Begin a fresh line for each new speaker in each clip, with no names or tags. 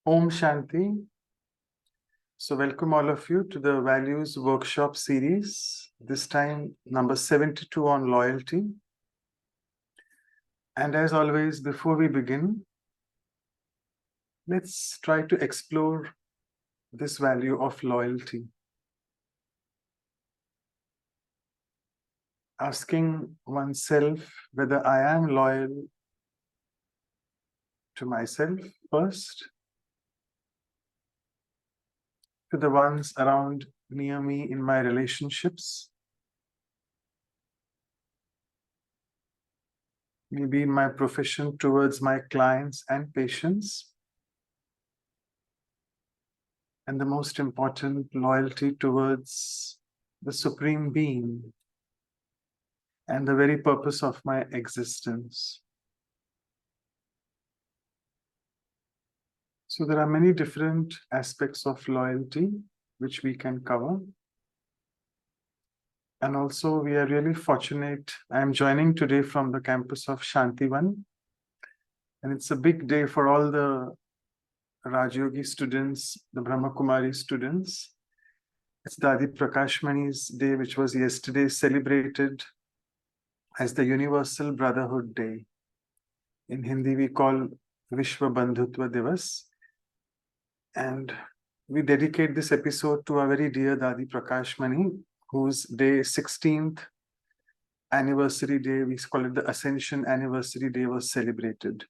Om Shanti. So, welcome all of you to the Values Workshop series, this time number 72 on loyalty. And as always, before we begin, let's try to explore this value of loyalty. Asking oneself whether I am loyal to myself first, to the ones around near me in my relationships, maybe in my profession towards my clients and patients, and the most important, loyalty towards the Supreme Being and the very purpose of my existence. So there are many different aspects of loyalty which we can cover. And also we are really fortunate. I am joining today from the campus of Shantivan. And it's a big day for all the Rajyogi students, the Brahma Kumari students. It's Dadi Prakashmani's day, which was yesterday celebrated as the Universal Brotherhood Day. In Hindi, we call Vishwa Bandhutva Divas. And we dedicate this episode to our very dear Dadi Prakashmani, whose day 16th anniversary day, we call it the Ascension Anniversary Day, was celebrated.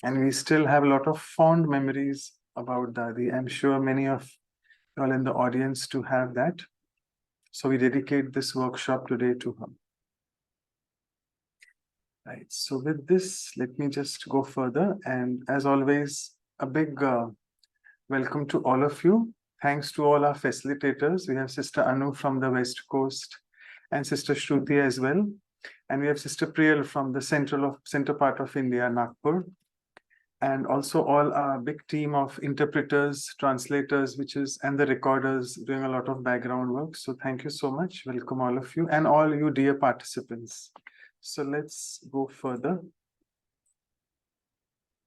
And we still have a lot of fond memories about Dadi. I'm sure many of you all in the audience to have that. So we dedicate this workshop today to her. Right, so with this, let me just go further. And as always, a big welcome to all of you. Thanks to all our facilitators. We have Sister Anu from the West Coast and Sister Shruti as well. And we have Sister Priyal from the center part of India, Nagpur. And also all our big team of interpreters, translators, and the recorders doing a lot of background work. So thank you so much. Welcome all of you and all you dear participants. So let's go further.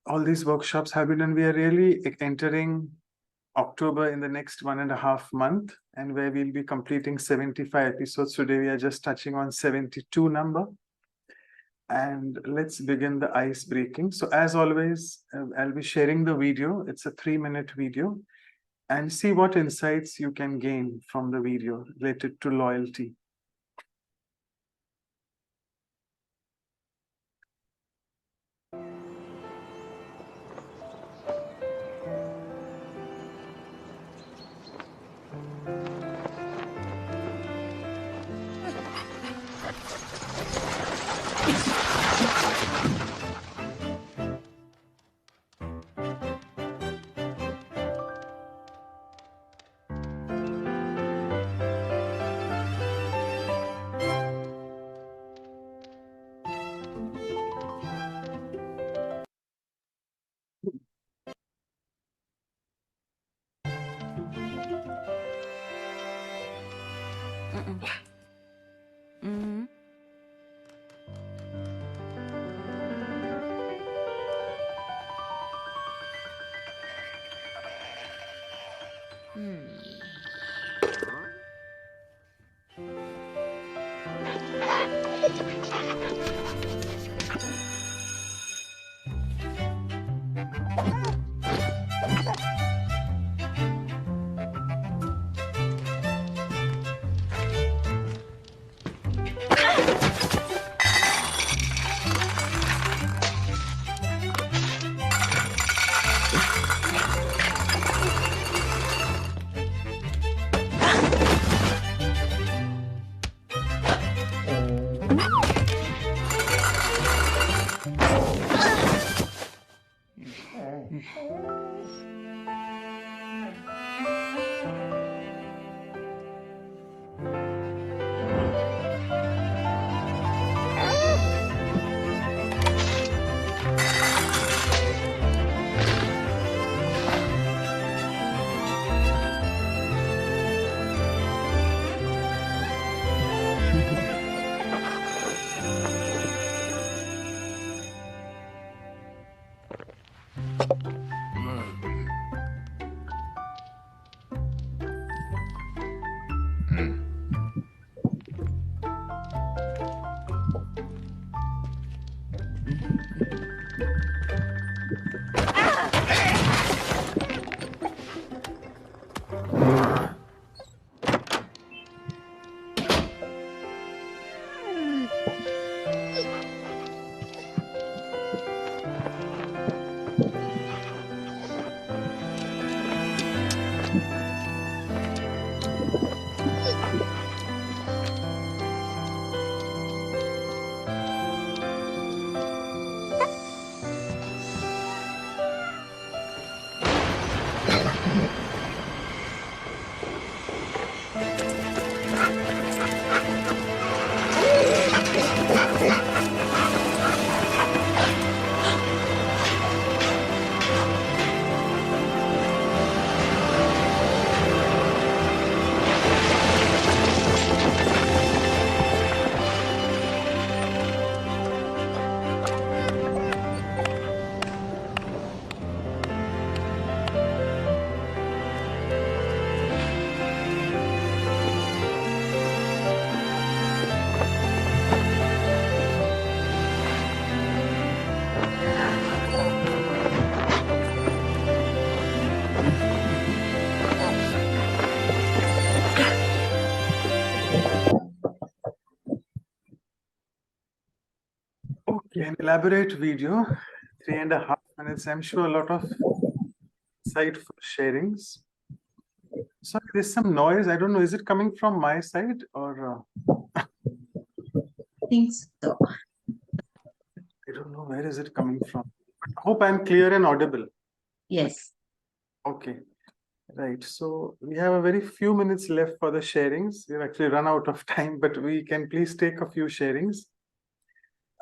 All these workshops have been, and we are really entering October in the next 1.5 months, and where we'll be completing 75 episodes. Today we are just touching on 72 number. And let's begin the ice breaking. So as always, I'll be sharing the video. It's a 3-minute video, and see what insights you can gain from the video related to loyalty. an elaborate video, 3.5 minutes. I'm sure a lot of insightful sharings. Sorry, there's some noise. I don't know. Is it coming from my side or?
I think so.
I don't know. Where is it coming from? I hope I'm clear and audible.
Yes.
Okay. Right. So we have a very few minutes left for the sharings. We've actually run out of time, but we can please take a few sharings.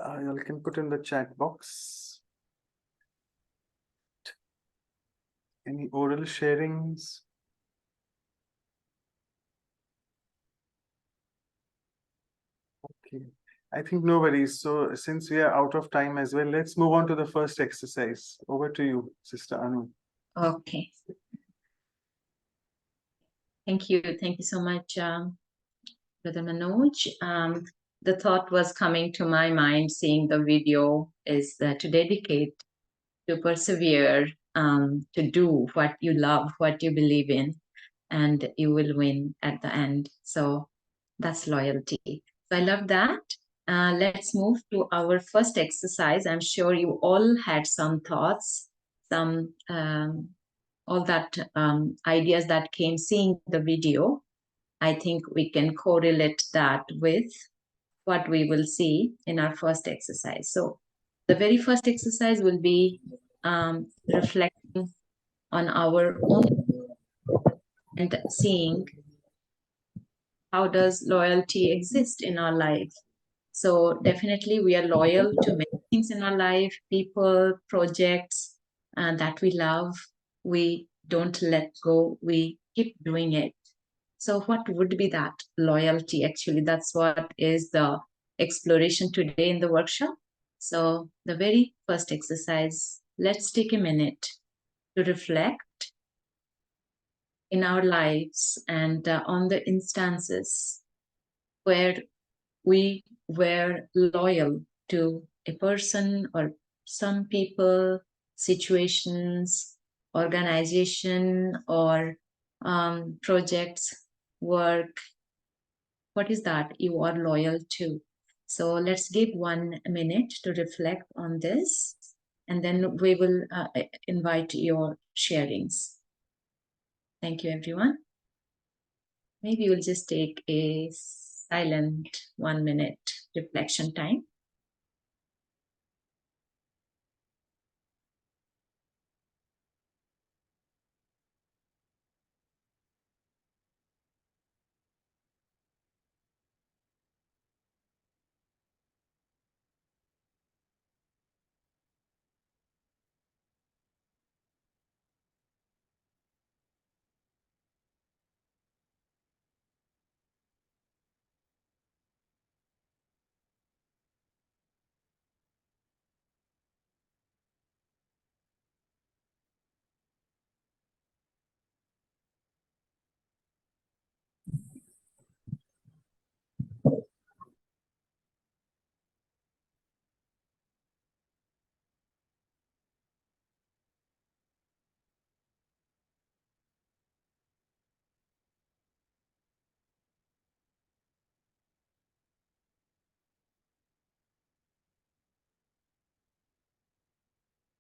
You can put in the chat box. Any oral sharings? Okay. I think no worries. So since we are out of time as well, let's move on to the first exercise. Over to you, Sister Anu.
Okay. Thank you. Thank you so much, Brother Manoj. The thought was coming to my mind seeing the video is to dedicate, to persevere, to do what you love, what you believe in, and you will win at the end. So that's loyalty. So I love that. Let's move to our first exercise. I'm sure you all had some thoughts, some all that ideas that came seeing the video. I think we can correlate that with what we will see in our first exercise. So the very first exercise will be reflecting on our own and seeing how does loyalty exist in our life. So definitely we are loyal to many things in our life, people, projects that we love. We don't let go. We keep doing it. So what would be that loyalty? Actually, that's what is the exploration today in the workshop. So the very first exercise, let's take a minute to reflect in our lives and on the instances where we were loyal to a person or some people, situations, organization, or projects, work. What is that you are loyal to? So let's give 1 minute to reflect on this, and then we will invite your sharings. Thank you, everyone. Maybe we'll just take a silent 1 minute reflection time.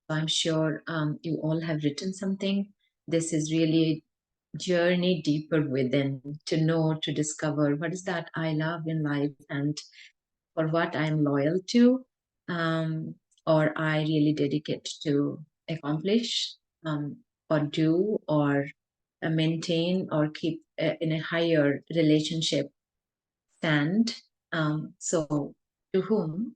I'm sure you all have written something. This is really a journey deeper within to know, to discover what is that I love in life and for what I'm loyal to, or I really dedicate to accomplish, or do, or maintain, or keep in a higher relationship stand. So, to whom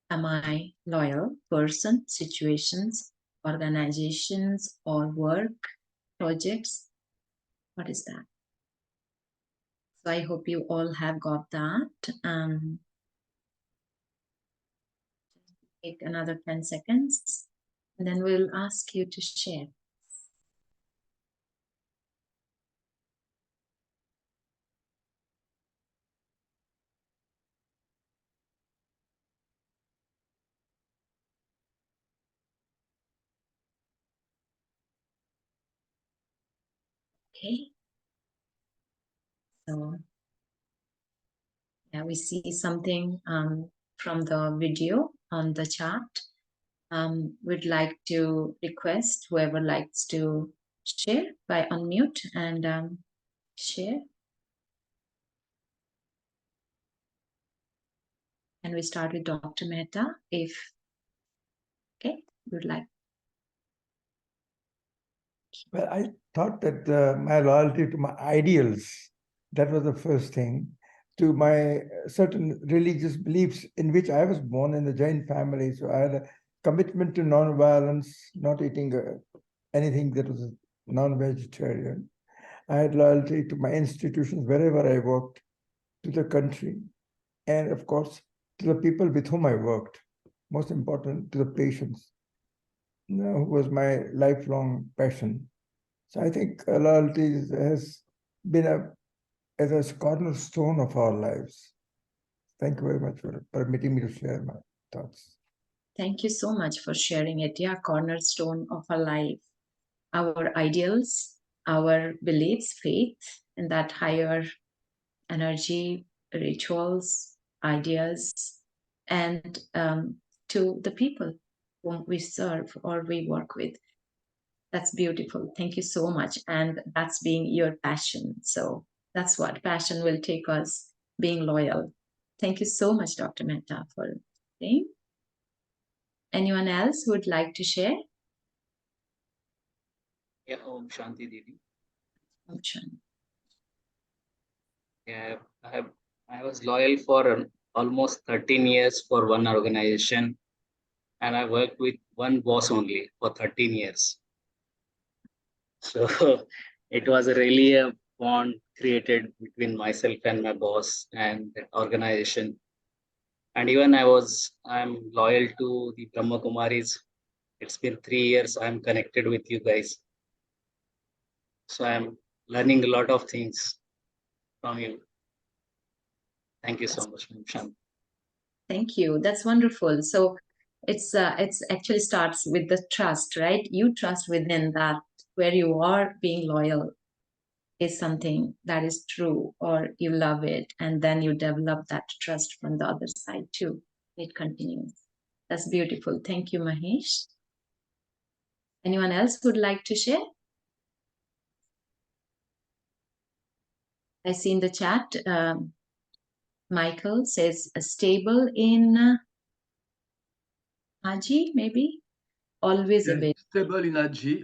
am I loyal? Person, situations, organizations, or work, projects? What is that? So I hope you all have got that. Take another 10 seconds, and then we'll ask you to share. Okay. So yeah, we see something from the video. on the chat. We'd like to request whoever likes to share by unmute and share. And we start with Dr. Mehta, if, okay, you'd like.
Well, I thought that my loyalty to my ideals, that was the first thing, to my certain religious beliefs in which I was born in the Jain family. So I had a commitment to non-violence, not eating anything that was non-vegetarian. I had loyalty to my institutions wherever I worked, to the country, and of course, to the people with whom I worked. Most important, to the patients, who was my lifelong passion. So I think loyalty has been as a cornerstone of our lives. Thank you very much for permitting me to share my thoughts.
Thank you so much for sharing it. Yeah, cornerstone of our life, our ideals, our beliefs, faith in that higher energy, rituals, ideas, and to the people whom we serve or we work with. That's beautiful. Thank you so much. And that's being your passion. So that's what passion will take us, being loyal. Thank you so much, Dr. Mehta, for saying. Anyone else who would like to share?
Yeah, Om Shanti Devi.
Om Shanti.
Yeah, I was loyal for almost 13 years for one organization, and I worked with one boss only for 13 years. So it was really a bond created between myself and my boss and the organization. And even I'm loyal to the Brahma Kumaris. It's been 3 years I'm connected with you guys. So I'm learning a lot of things from you. Thank you so much, Shanti.
Thank you. That's wonderful. So it's actually starts with the trust, right? You trust within that where you are being loyal is something that is true, or you love it, and then you develop that trust from the other side too. It continues. That's beautiful. Thank you, Mahesh. Anyone else would like to share? I see in the chat, Michael says stable in Haji, maybe always a
Yeah,
bit.
stable in Haji.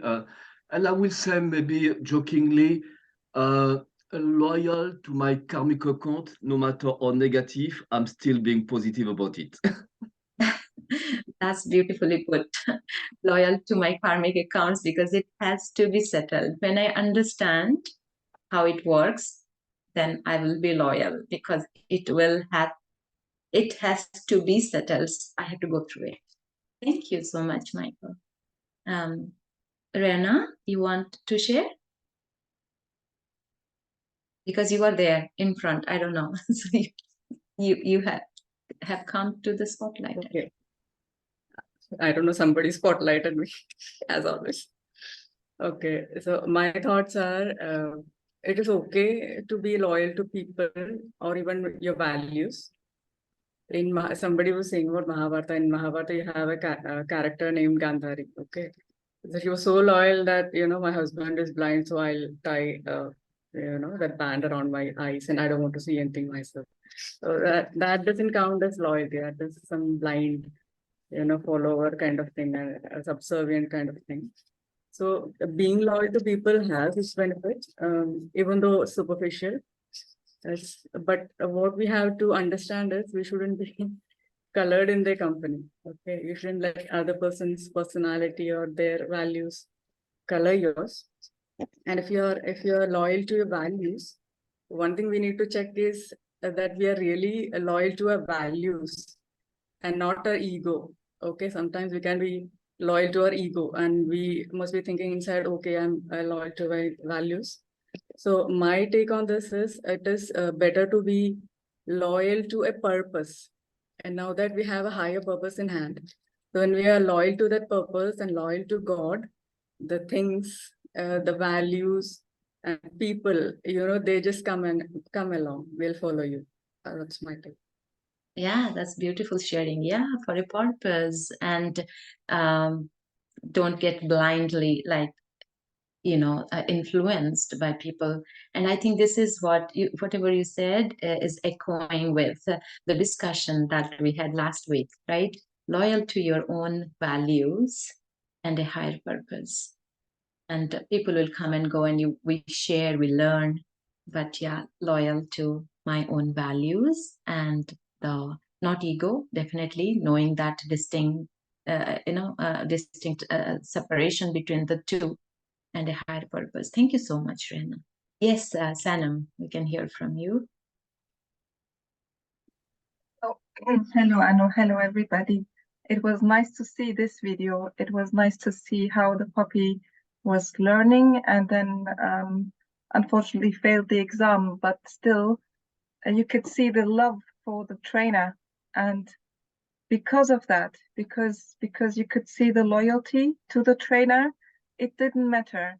And I will say maybe jokingly, loyal to my karmic account, no matter how negative, I'm still being positive about it.
That's beautifully put. Loyal to my karmic accounts because it has to be settled. When I understand how it works, then I will be loyal because it has to be settled. I have to go through it. Thank you so much, Michael. Rena, you want to share? Because you are there in front. I don't know. So you have come to the spotlight.
Okay. I don't know, somebody spotlighted me as always. Okay, so my thoughts are, it is okay to be loyal to people or even your values. Somebody was saying about Mahabharata. In Mahabharata, you have a character named Gandhari. Okay, so he was so loyal that my husband is blind, so I'll tie that band around my eyes, and I don't want to see anything myself. So that doesn't count as loyalty. That is some blind, follower kind of thing, a subservient kind of thing. So being loyal to people has its benefits, even though superficial. But what we have to understand is we shouldn't be colored in their company. Okay, you shouldn't let other person's personality or their values color yours. And if you're loyal to your values, one thing we need to check is that we are really loyal to our values and not our ego. Okay, sometimes we can be loyal to our ego and we must be thinking inside, okay, I'm loyal to my values. So my take on this is, it is better to be loyal to a purpose. And now that we have a higher purpose in hand, so when we are loyal to that purpose and loyal to God, the things, the values and people, they just come along, will follow you. That's my take.
Yeah, that's beautiful sharing. Yeah, for a purpose, and don't get blindly influenced by people. And I think this is whatever you said is echoing with the discussion that we had last week, right? Loyal to your own values and a higher purpose. And people will come and go, and we share, we learn, but yeah, loyal to my own values and the not ego, definitely knowing that distinct separation between the two and a higher purpose. Thank you so much, Rena. Yes, Sanam, we can hear from you.
Oh, hello, Anu. Hello, everybody. It was nice to see this video. It was nice to see how the puppy was learning and then unfortunately failed the exam, but still you could see the love for the trainer. And because of that, because you could see the loyalty to the trainer, it didn't matter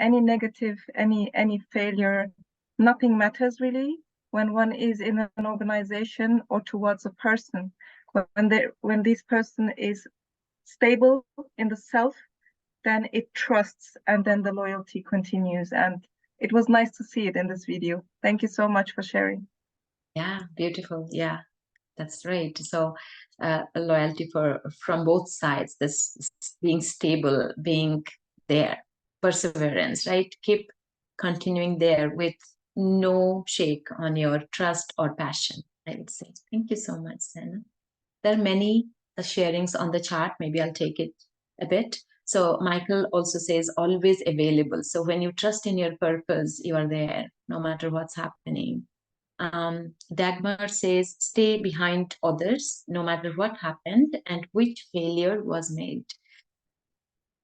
any negative, any failure, nothing matters really when one is in an organization or towards a person. When this person is stable in the self, then it trusts, and then the loyalty continues. And it was nice to see it in this video. Thank you so much for sharing.
Yeah, beautiful. Yeah, that's right. So loyalty from both sides, this being stable, being there, perseverance, right? Keep continuing there with no shake on your trust or passion, I would say. Thank you so much, Sana. There are many sharings on the chat. Maybe I'll take it a bit. So Michael also says always available. So when you trust in your purpose, you are there no matter what's happening. Dagmar says, stay behind others, no matter what happened and which failure was made.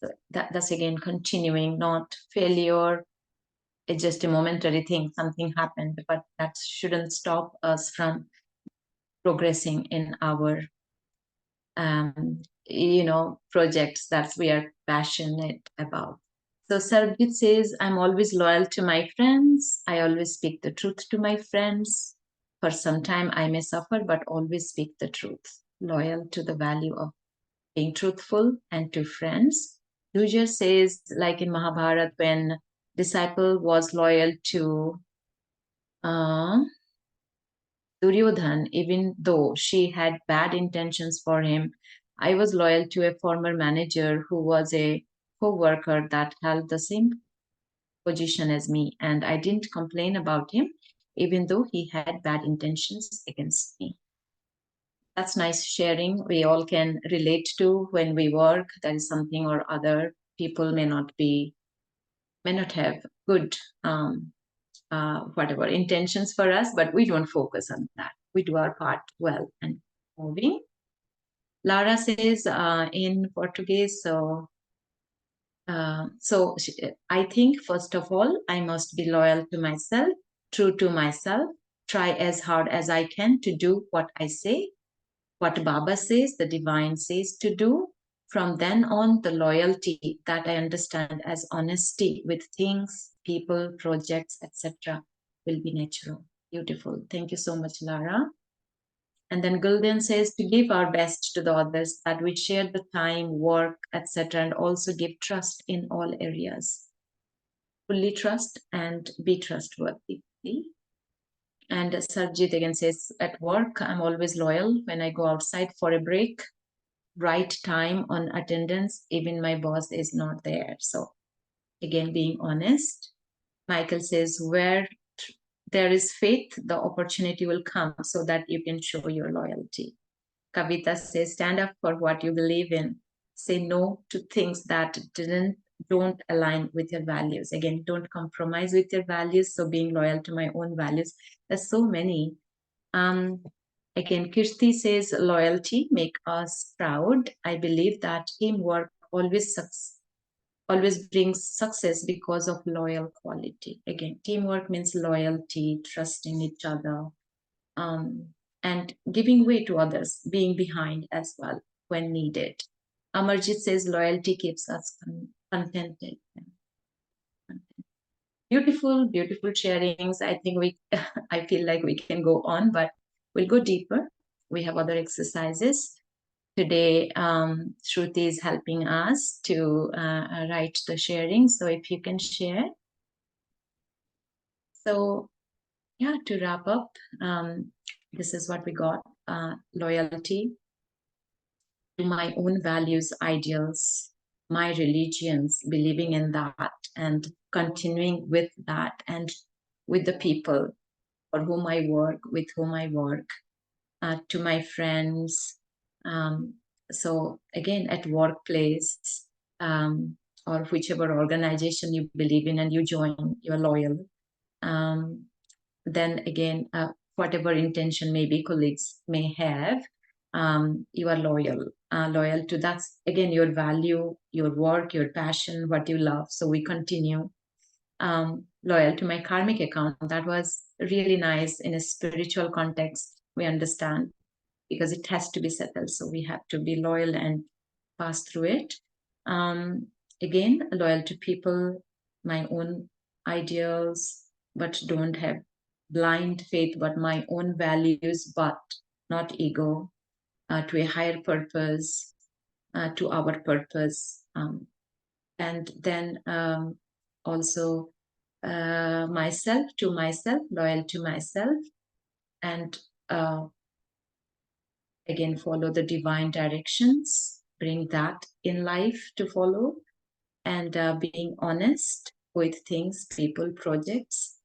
So that's again continuing, not failure. It's just a momentary thing, something happened, but that shouldn't stop us from progressing in our, projects that we are passionate about. So Sarabjit says, I'm always loyal to my friends. I always speak the truth to my friends. For some time I may suffer, but always speak the truth. Loyal to the value of being truthful and to friends. Duja says, like in Mahabharata, when disciple was loyal to Duryodhan, even though she had bad intentions for him, I was loyal to a former manager who was a co-worker that held the same position as me, and I didn't complain about him, even though he had bad intentions against me. That's nice sharing. We all can relate to when we work. There is something or other. People may not have good whatever intentions for us, but we don't focus on that. We do our part well and moving. Lara says in Portuguese, so I think first of all, I must be loyal to myself, true to myself, try as hard as I can to do what I say, what Baba says, the divine says to do. From then on, the loyalty that I understand as honesty with things, people, projects, etc., will be natural. Beautiful. Thank you so much, Lara. And then Gulden says to give our best to the others, that we share the time, work, etc., and also give trust in all areas. Fully trust and be trustworthy. And Sarjit again says, at work, I'm always loyal. When I go outside for a break, right time on attendance, even my boss is not there. So again, being honest. Michael says, where there is faith, the opportunity will come so that you can show your loyalty. Kavita says, stand up for what you believe in. Say no to things that don't align with your values. Again, don't compromise with your values. So being loyal to my own values. There's so many. Again, Kirti says, loyalty make us proud. I believe that teamwork always brings success because of loyal quality. Again, teamwork means loyalty, trusting each other, and giving way to others, being behind as well when needed. Amarjit says loyalty keeps us contented. Beautiful, beautiful sharings. I think I feel like we can go on, but we'll go deeper. we have other exercises. Today, Shruti is helping us to write the sharing. So if you can share. So yeah, to wrap up, this is what we got. Loyalty to my own values, ideals, my religions, believing in that and continuing with that, and with the people for whom I work, with whom I work, to my friends. So again, at workplace, or whichever organization you believe in and you join, you're loyal. Then again, whatever intention maybe colleagues may have, you are loyal. Loyal to that's again your value, your work, your passion, what you love. So we continue. Loyal to my karmic account. That was really nice in a spiritual context. We understand because it has to be settled. So we have to be loyal and pass through it. Again, loyal to people, my own ideals, but don't have blind faith, but my own values, but not ego, to a higher purpose, to our purpose. And then also myself, to myself, loyal to myself, and again, follow the divine directions, bring that in life to follow, and being honest with things, people, projects.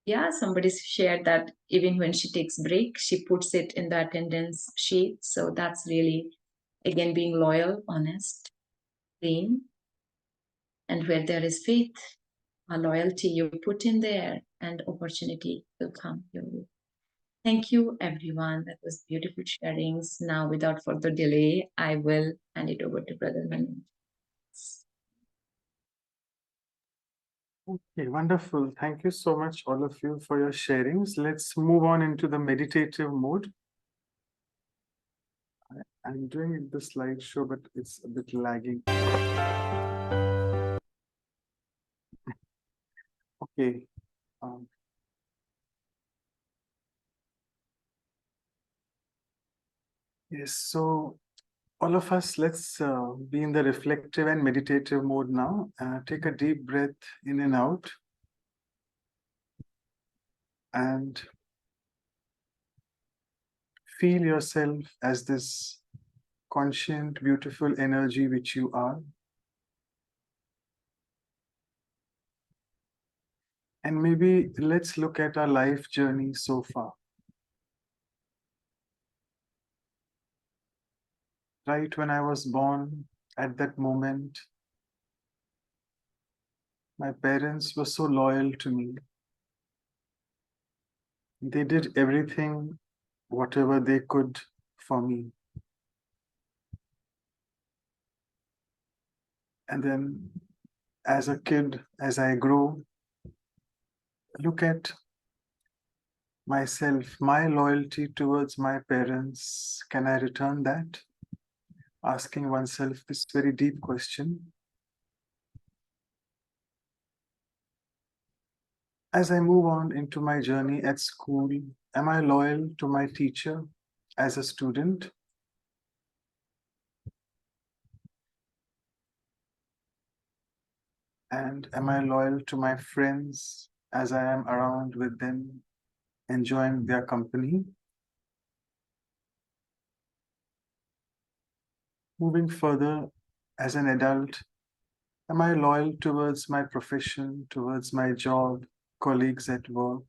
Yeah, somebody shared that even when she takes break, she puts it in the attendance sheet. So that's really, again, being loyal, honest, clean. And where there is faith, a loyalty you put in there, and opportunity will come your way. Thank you, everyone. That was beautiful sharings. Now, without further delay, I will hand it over to Brother Manu.
Okay, wonderful. Thank you so much, all of you, for your sharings. Let's move on into the meditative mode. I'm doing the slideshow, but it's a bit lagging. Okay. Yes, so all of us, let's be in the reflective and meditative mode now. Take a deep breath in and out. And feel yourself as this conscient, beautiful energy which you are. And maybe let's look at our life journey so far. Right when I was born, at that moment, my parents were so loyal to me. They did everything, whatever they could for me. And then as a kid, as I grow, look at myself, my loyalty towards my parents. Can I return that? Asking oneself this very deep question. As I move on into my journey at school, am I loyal to my teacher as a student? And am I loyal to my friends as I am around with them, enjoying their company? Moving further, as an adult, am I loyal towards my profession, towards my job, colleagues at work?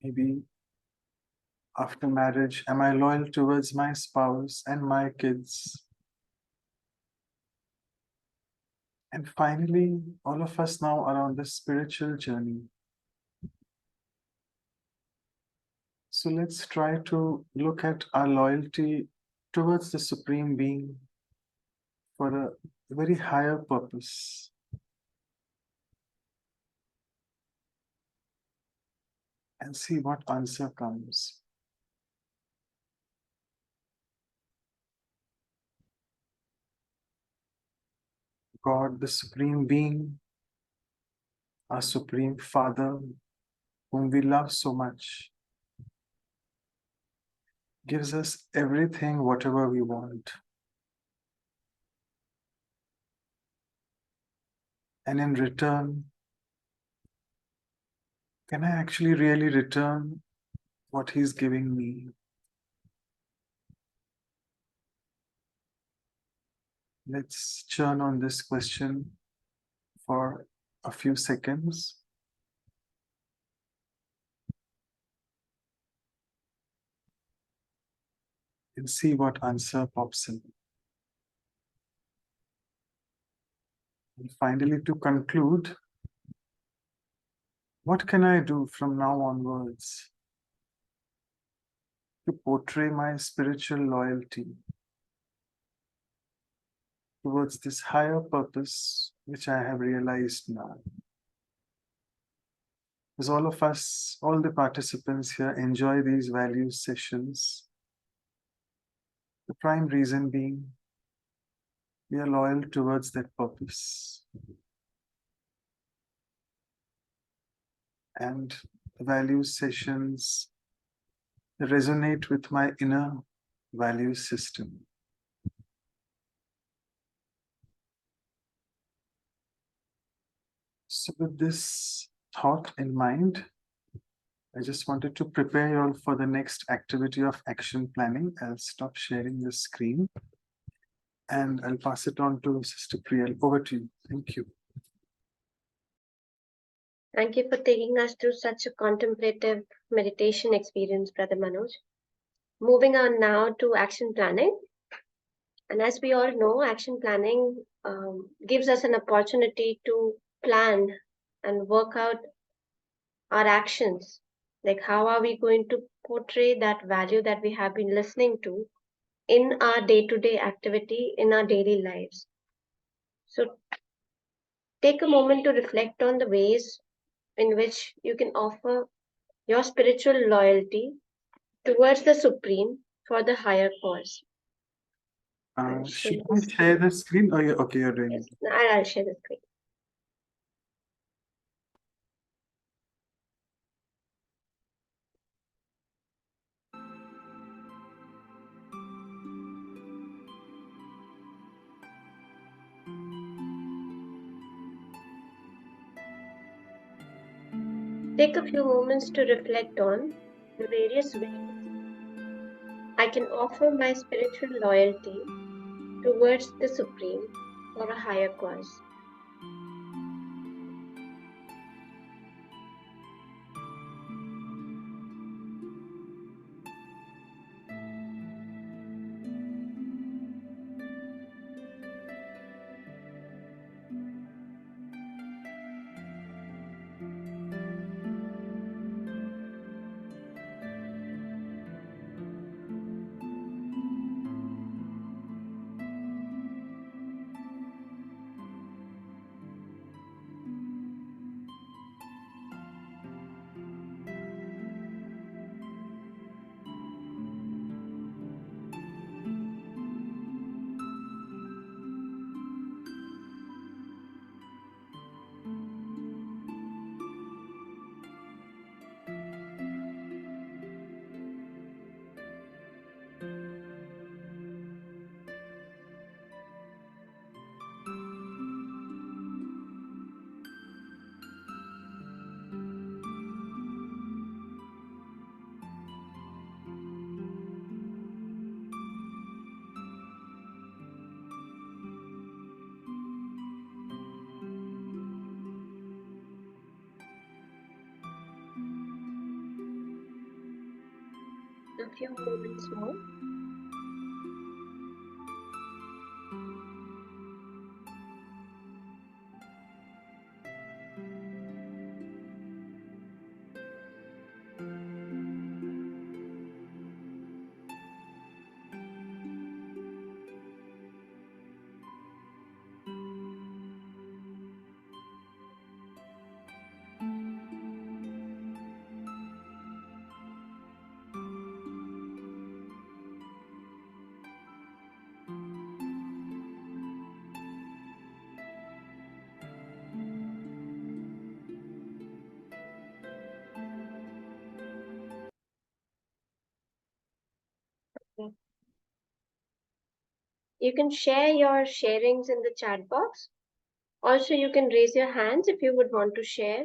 Maybe after marriage, am I loyal towards my spouse and my kids? And finally, all of us now are on the spiritual journey. So let's try to look at our loyalty towards the Supreme Being for a very higher purpose. And see what answer comes. God, the Supreme Being, our Supreme Father, whom we love so much, gives us everything, whatever we want. And in return, can I actually really return what He's giving me? Let's churn on this question for a few seconds. And see what answer pops in. And finally, to conclude, what can I do from now onwards to portray my spiritual loyalty towards this higher purpose, which I have realized now? As all of us, all the participants here enjoy these value sessions, the prime reason being we are loyal towards that purpose. And the value sessions resonate with my inner value system. So with this thought in mind, I just wanted to prepare you all for the next activity of action planning. I'll stop sharing the screen and I'll pass it on to Sister Priyal. Over to you. Thank you.
Thank you for taking us through such a contemplative meditation experience, Brother Manoj. Moving on now to action planning. And as we all know, action planning gives us an opportunity to plan and work out our actions. Like, how are we going to portray that value that we have been listening to in our day-to-day activity, in our daily lives? So take a moment to reflect on the ways in which you can offer your spiritual loyalty towards the Supreme for the higher cause.
Should I share the screen? Oh, yeah, okay, you're doing
Yes,
it.
I'll share the screen. Take a few moments to reflect on the various ways I can offer my spiritual loyalty towards the Supreme for a higher cause. A few moments more. You can share your sharings in the chat box. Also, you can raise your hands if you would want to share.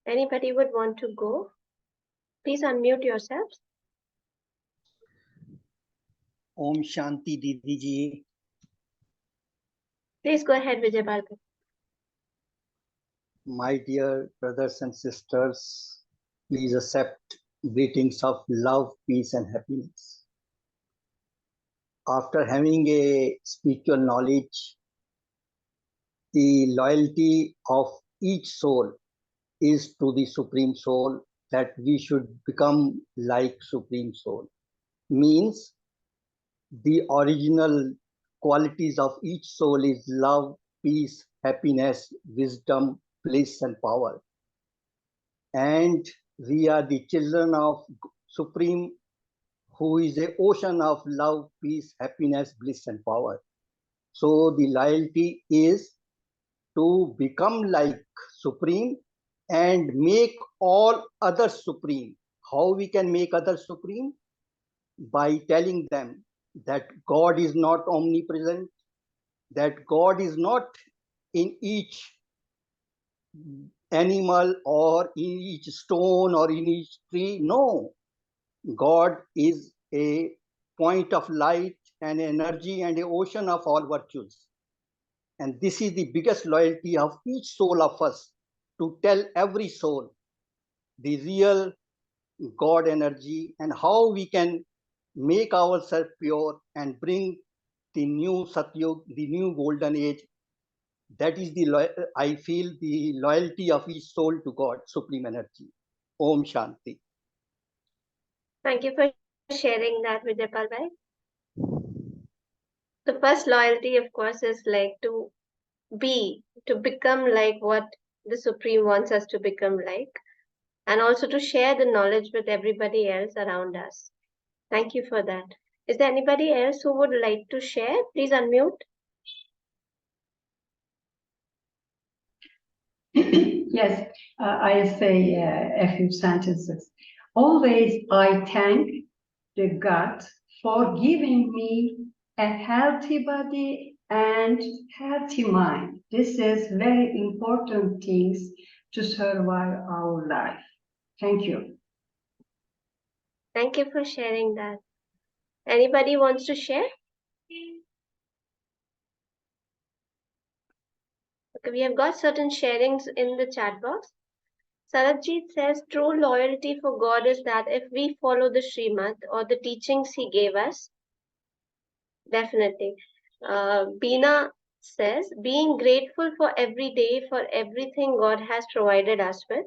Anybody would want to go? Please unmute yourselves.
Om Shanti Didi ji.
Please go ahead, Vijay Balka.
My dear brothers and sisters, please accept greetings of love, peace, and happiness. After having a spiritual knowledge, the loyalty of each soul is to the Supreme Soul, that we should become like Supreme Soul. Means the original qualities of each soul is love, peace, happiness, wisdom, bliss, and power. And we are the children of Supreme, who is the ocean of love, peace, happiness, bliss, and power. So the loyalty is to become like Supreme and make all others supreme. How we can make others supreme? By telling them that God is not omnipresent, that God is not in each animal or in each stone or in each tree. No, God is a point of light and energy and an ocean of all virtues. And this is the biggest loyalty of each soul of us, to tell every soul the real God energy and how we can make ourselves pure and bring the new Satyug, the new golden age. That is I feel the loyalty of each soul to God, Supreme Energy. Om Shanti.
Thank you for sharing that, Vijay Balka. The first loyalty, of course, is like to become like what the Supreme wants us to become like, and also to share the knowledge with everybody else around us. Thank you for that. Is there anybody else who would like to share? Please unmute.
Yes, I say a few sentences. Always I thank the God for giving me a healthy body and healthy mind. This is very important things to survive our life. Thank you.
Thank you for sharing that. Anybody wants to share? Okay, we have got certain sharings in the chat box. Sarabjit says true loyalty for God is that if we follow the Srimad or the teachings he gave us, definitely. Beena says being grateful for every day for everything God has provided us with.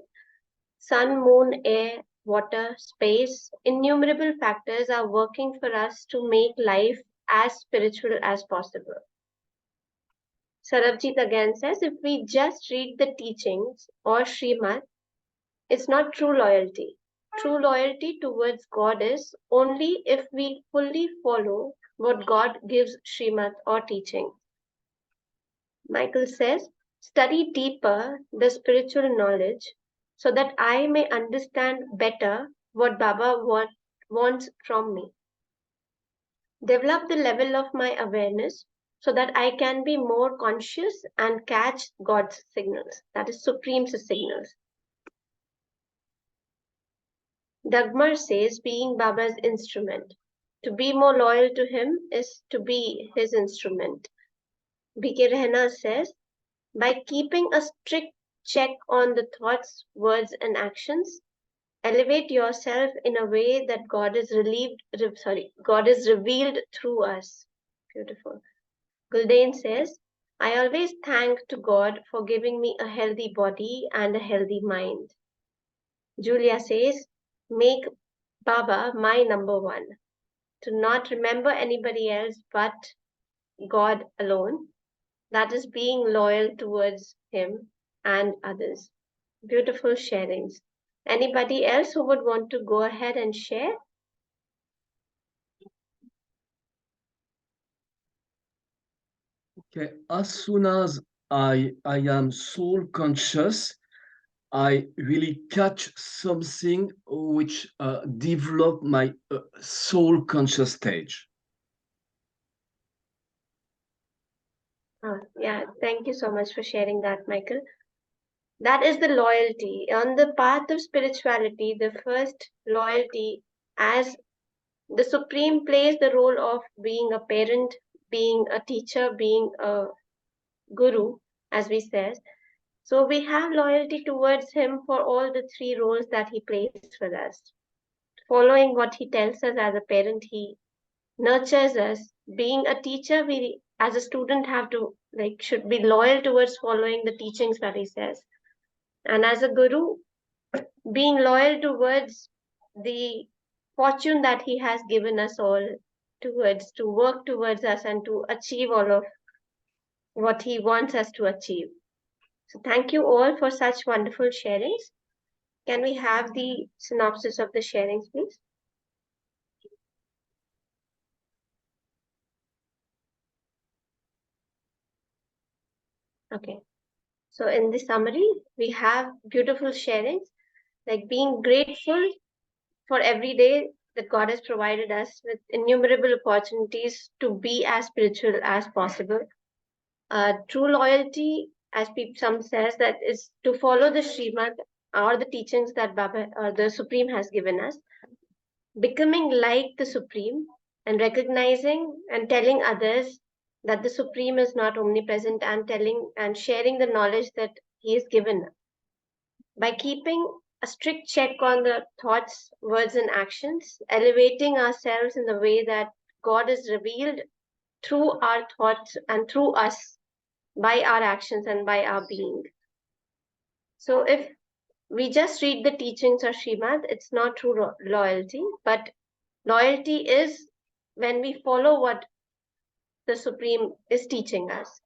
Sun, moon, air, water, space, innumerable factors are working for us to make life as spiritual as possible. Sarabjit again says if we just read the teachings or Srimad, it's not true loyalty. True loyalty towards God is only if we fully follow what God gives Srimad or teaching. Michael says, study deeper the spiritual knowledge so that I may understand better what Baba wants from me. Develop the level of my awareness so that I can be more conscious and catch God's signals, that is Supreme's signals. Dagmar says being Baba's instrument. To be more loyal to him is to be his instrument. B.K. Rehna says, by keeping a strict check on the thoughts, words, and actions, elevate yourself in a way that God is revealed through us. Beautiful. Guldane says, I always thank to God for giving me a healthy body and a healthy mind. Julia says, make Baba my number one. To not remember anybody else but God alone. That is being loyal towards him and others. Beautiful sharings. Anybody else who would want to go ahead and share?
Okay, as soon as I am soul conscious. I really catch something which develop my soul conscious stage.
Oh, yeah, thank you so much for sharing that, Michael. That is the loyalty. On the path of spirituality, the first loyalty, as the Supreme, plays the role of being a parent, being a teacher, being a guru, as we said. So we have loyalty towards him for all the three roles that he plays for us. Following what he tells us as a parent, he nurtures us. Being a teacher, we as a student have to should be loyal towards following the teachings that he says. And as a guru, being loyal towards the fortune that he has given us all towards to work towards us and to achieve all of what he wants us to achieve. So thank you all for such wonderful sharings. Can we have the synopsis of the sharings, please? Okay. So in the summary, we have beautiful sharings, like being grateful for every day that God has provided us with innumerable opportunities to be as spiritual as possible. True loyalty, as some says, that is to follow the Srimad or the teachings that Baba or the Supreme has given us, becoming like the Supreme and recognizing and telling others that the Supreme is not omnipresent, and telling and sharing the knowledge that he has given. By keeping a strict check on the thoughts, words, and actions, elevating ourselves in the way that God is revealed through our thoughts and through us by our actions and by our being. So if we just read the teachings of Srimad, it's not true loyalty, but loyalty is when we follow what the Supreme is teaching us,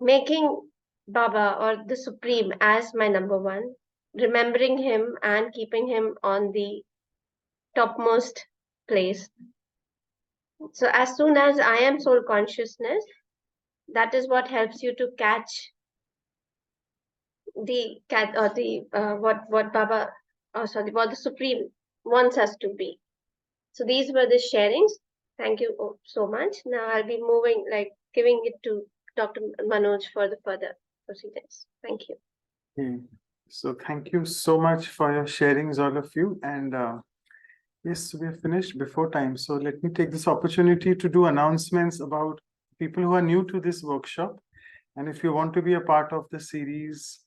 making Baba or the Supreme as my number one, remembering him and keeping him on the topmost place. So as soon as I am soul consciousness, that is what helps you to catch the what Baba, what the Supreme wants us to be. So these were the sharings. Thank you so much. Now I'll be moving, giving it to Dr. Manoj for the further proceedings. Thank you.
Okay. So thank you so much for your sharings, all of you. And yes, we have finished before time. So let me take this opportunity to do announcements about people who are new to this workshop. And if you want to be a part of the series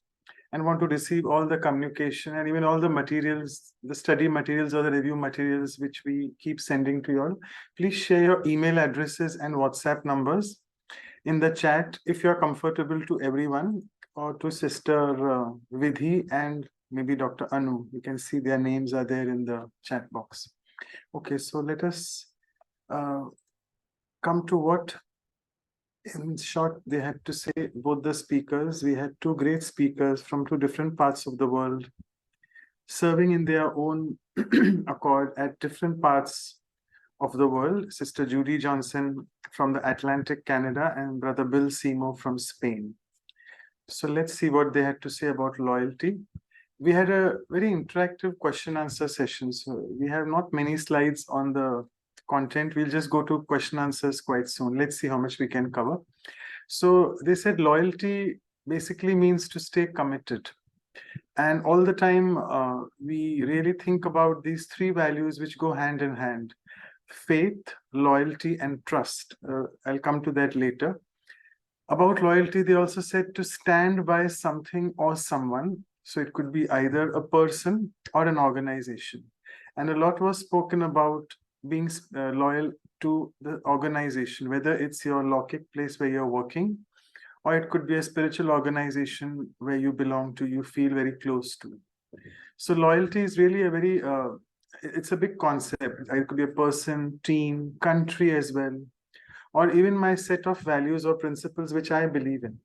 and want to receive all the communication and even all the materials, the study materials or the review materials, which we keep sending to you all, please share your email addresses and WhatsApp numbers in the chat if you're comfortable to everyone, or to Sister Vidhi and maybe Dr. Anu. You can see their names are there in the chat box. Okay, so let us come to what in short they had to say. Both the speakers, we had two great speakers from two different parts of the world, serving in their own accord at different parts of the world. Sister Judy Johnson from the Atlantic, Canada, and Brother Bill Seymour from Spain. So let's see what they had to say about loyalty. We had a very interactive question answer session. So we have not many slides on the content. We'll just go to question answers quite soon. Let's see how much we can cover. So they said loyalty basically means to stay committed. And all the time, we really think about these three values which go hand in hand: faith, loyalty, and trust. I'll come to that later. About loyalty, they also said to stand by something or someone. So it could be either a person or an organization. And a lot was spoken about being loyal to the organization, whether it's your Lokik place where you're working, or it could be a spiritual organization where you belong to, you feel very close to. So loyalty is really a very, it's a big concept. It could be a person, team, country as well, or even my set of values or principles which I believe in.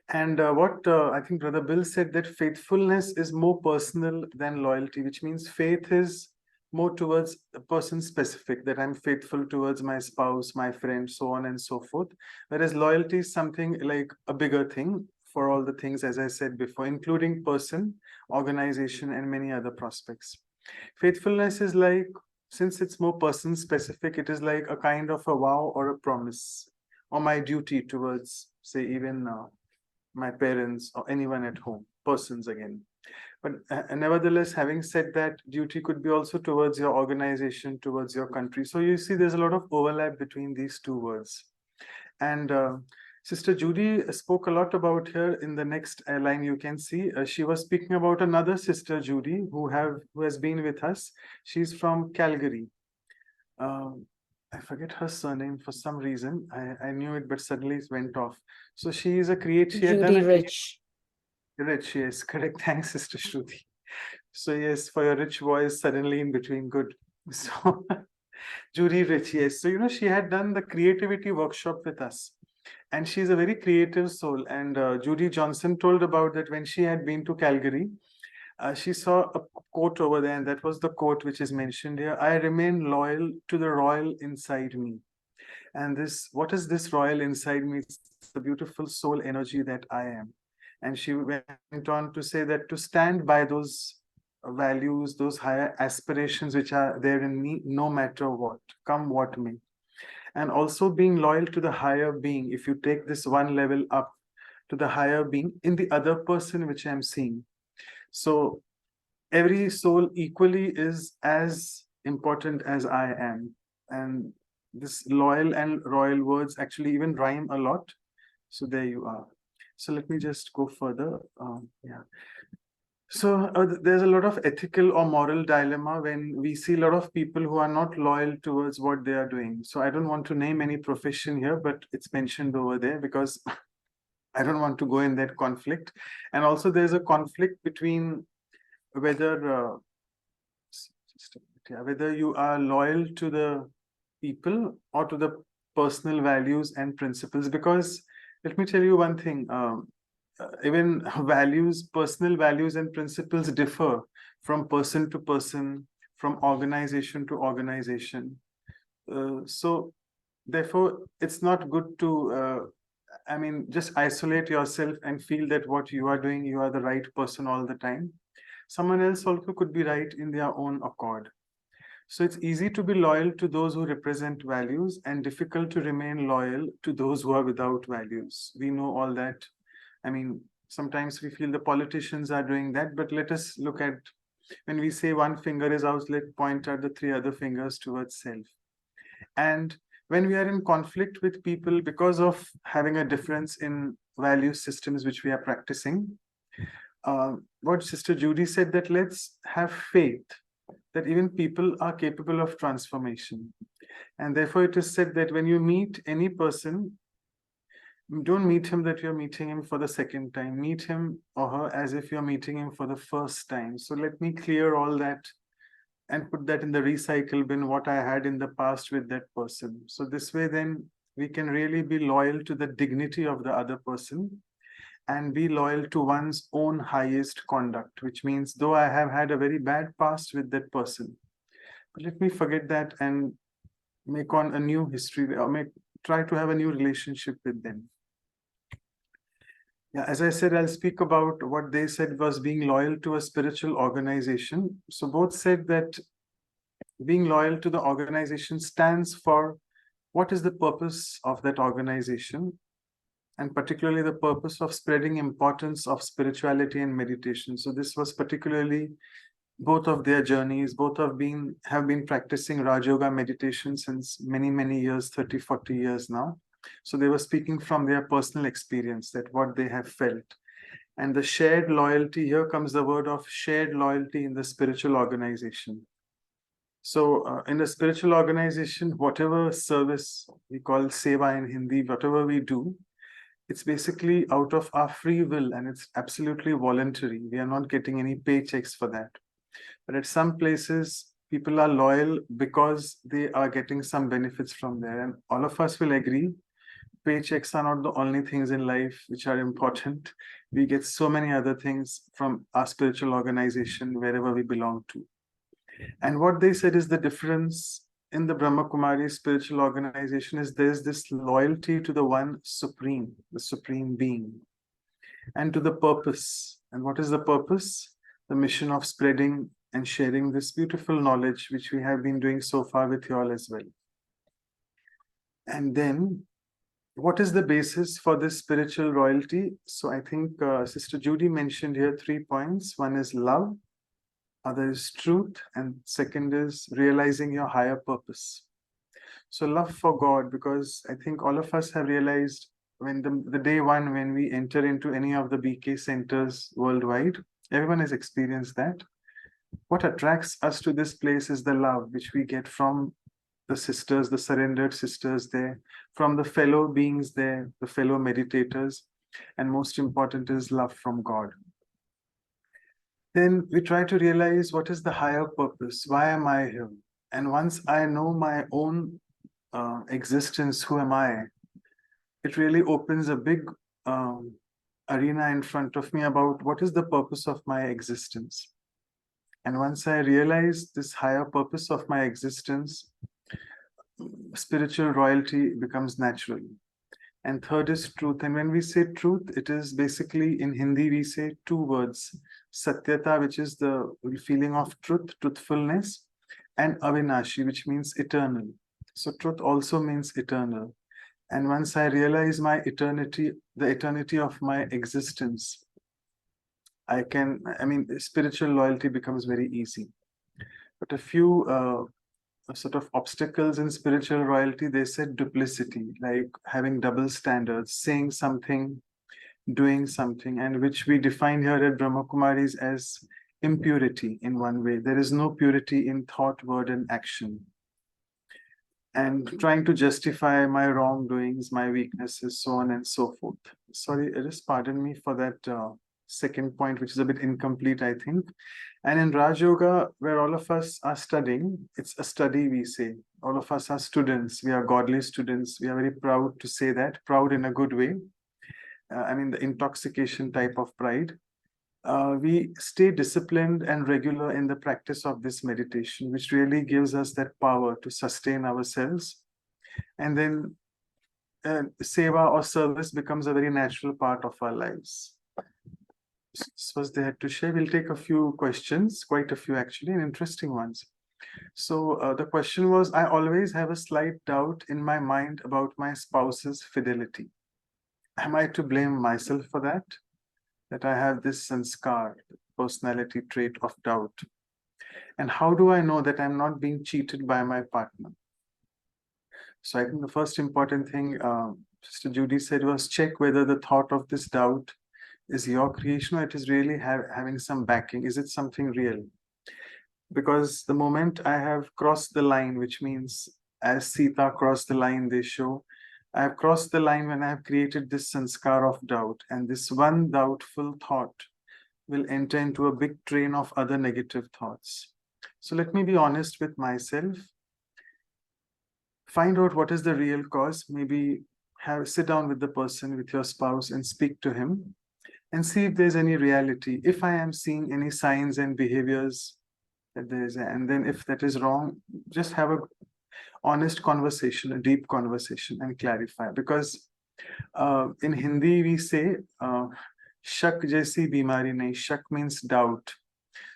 And what I think Brother Bill said, that faithfulness is more personal than loyalty, which means faith is more towards a person specific, that I'm faithful towards my spouse, my friend, so on and so forth. Whereas loyalty is something like a bigger thing for all the things, as I said before, including person, organization, and many other prospects. Faithfulness is like, since it's more person specific, it is like a kind of a vow or a promise, or my duty towards, say, even my parents or anyone at home, persons again. But nevertheless, having said that, duty could be also towards your organization, towards your country. So you see, there's a lot of overlap between these two words. And Sister Judy spoke a lot about her. In the next line, you can see she was speaking about another Sister Judy who has been with us. She's from Calgary. I forget her surname for some reason. I knew it, but suddenly it went off. So she is a creator.
Judy Rich.
Rich, yes, correct. Thanks, Sister Shruti. So yes, for your rich voice, suddenly in between, good. So Judy Rich, yes. So she had done the creativity workshop with us, and she's a very creative soul. And Judy Johnson told about that when she had been to Calgary. She saw a quote over there, and that was the quote which is mentioned here: "I remain loyal to the royal inside me." And what is this royal inside me? It's the beautiful soul energy that I am. And she went on to say that to stand by those values, those higher aspirations which are there in me, no matter what, come what may. And also being loyal to the higher being, if you take this one level up to the higher being in the other person which I'm seeing. So every soul equally is as important as I am. And this loyal and royal words actually even rhyme a lot. So there you are. So let me just go further. Yeah. So there's a lot of ethical or moral dilemma when we see a lot of people who are not loyal towards what they are doing. So I don't want to name any profession here, but it's mentioned over there because I don't want to go in that conflict. And also there's a conflict between whether whether you are loyal to the people or to the personal values and principles. Because let me tell you one thing, even personal values and principles differ from person to person, from organization to organization. So therefore, it's not good to, just isolate yourself and feel that what you are doing, you are the right person all the time. Someone else also could be right in their own accord. So it's easy to be loyal to those who represent values and difficult to remain loyal to those who are without values. We know all that. Sometimes we feel the politicians are doing that, but let us look at, when we say one finger is out, let's point at the three other fingers towards self. And when we are in conflict with people because of having a difference in value systems which we are practicing, what Sister Judy said, that let's have faith that even people are capable of transformation. And therefore it is said that when you meet any person, don't meet him that you're meeting him for the second time. Meet him or her as if you're meeting him for the first time. So let me clear all that and put that in the recycle bin, what I had in the past with that person. So this way then we can really be loyal to the dignity of the other person and be loyal to one's own highest conduct, which means though I have had a very bad past with that person, but let me forget that and make on a new history, or try to have a new relationship with them. Yeah, as I said, I'll speak about what they said was being loyal to a spiritual organization. So both said that being loyal to the organization stands for what is the purpose of that organization, and particularly the purpose of spreading importance of spirituality and meditation. So this was particularly both of their journeys. Both have been practicing Raj Yoga meditation since many, many years, 30, 40 years now. So they were speaking from their personal experience, that what they have felt. And the shared loyalty, here comes the word of shared loyalty in the spiritual organization. So in a spiritual organization, whatever service we call seva in Hindi, whatever we do, it's basically out of our free will and it's absolutely voluntary. We are not getting any paychecks for that. But at some places, people are loyal because they are getting some benefits from there. And all of us will agree, paychecks are not the only things in life which are important. We get so many other things from our spiritual organization, wherever we belong to. And what they said is the difference in the Brahma Kumari spiritual organization is there's this loyalty to the one supreme, the supreme being, and to the purpose. And what is the purpose? The mission of spreading and sharing this beautiful knowledge, which we have been doing so far with you all as well. And then, what is the basis for this spiritual royalty? So I think Sister Judy mentioned here 3 points. One is love, other is truth, and second is realizing your higher purpose. So love for God, because I think all of us have realized when the day one, when we enter into any of the BK centers worldwide, everyone has experienced that. What attracts us to this place is the love which we get from the sisters, the surrendered sisters there, from the fellow beings there, the fellow meditators, and most important is love from God. Then we try to realize what is the higher purpose, why am I here? And once I know my own existence, who am I, it really opens a big arena in front of me about what is the purpose of my existence. And once I realize this higher purpose of my existence, spiritual royalty becomes natural. And third is truth. And when we say truth, it is basically in Hindi, we say 2 words, Satyata, which is the feeling of truth, truthfulness, and Avinashi, which means eternal. So truth also means eternal. And once I realize my eternity, the eternity of my existence, spiritual loyalty becomes very easy. But a few sort of obstacles in spiritual royalty, they said duplicity, like having double standards, saying something, doing something, and which we define here at Brahma Kumaris as impurity in one way. There is no purity in thought, word, and action. And trying to justify my wrongdoings, my weaknesses, so on and so forth. Sorry, just pardon me for that second point, which is a bit incomplete, I think. And in Raj Yoga, where all of us are studying, it's a study, we say. All of us are students. We are godly students. We are very proud to say that, proud in a good way. The intoxication type of pride. We stay disciplined and regular in the practice of this meditation, which really gives us that power to sustain ourselves. And then seva or service becomes a very natural part of our lives. This was they had to share. We'll take a few questions, quite a few actually, and interesting ones. So the question was, I always have a slight doubt in my mind about my spouse's fidelity. Am I to blame myself for that? That I have this sanskar, personality trait of doubt. And how do I know that I'm not being cheated by my partner? So I think the first important thing Sister Judy said was check whether the thought of this doubt is your creation or it is really having some backing. Is it something real? Because the moment I have crossed the line, which means as Sita crossed the line, they show, I have crossed the line when I have created this sanskar of doubt, and this one doubtful thought will enter into a big train of other negative thoughts. So let me be honest with myself. Find out what is the real cause. Maybe sit down with the person, with your spouse, and speak to him and see if there's any reality. If I am seeing any signs and behaviors that there is, and then if that is wrong, just have a honest conversation, a deep conversation, and clarify. Because in Hindi we say shak jaisi bimari nahi. Shak means doubt.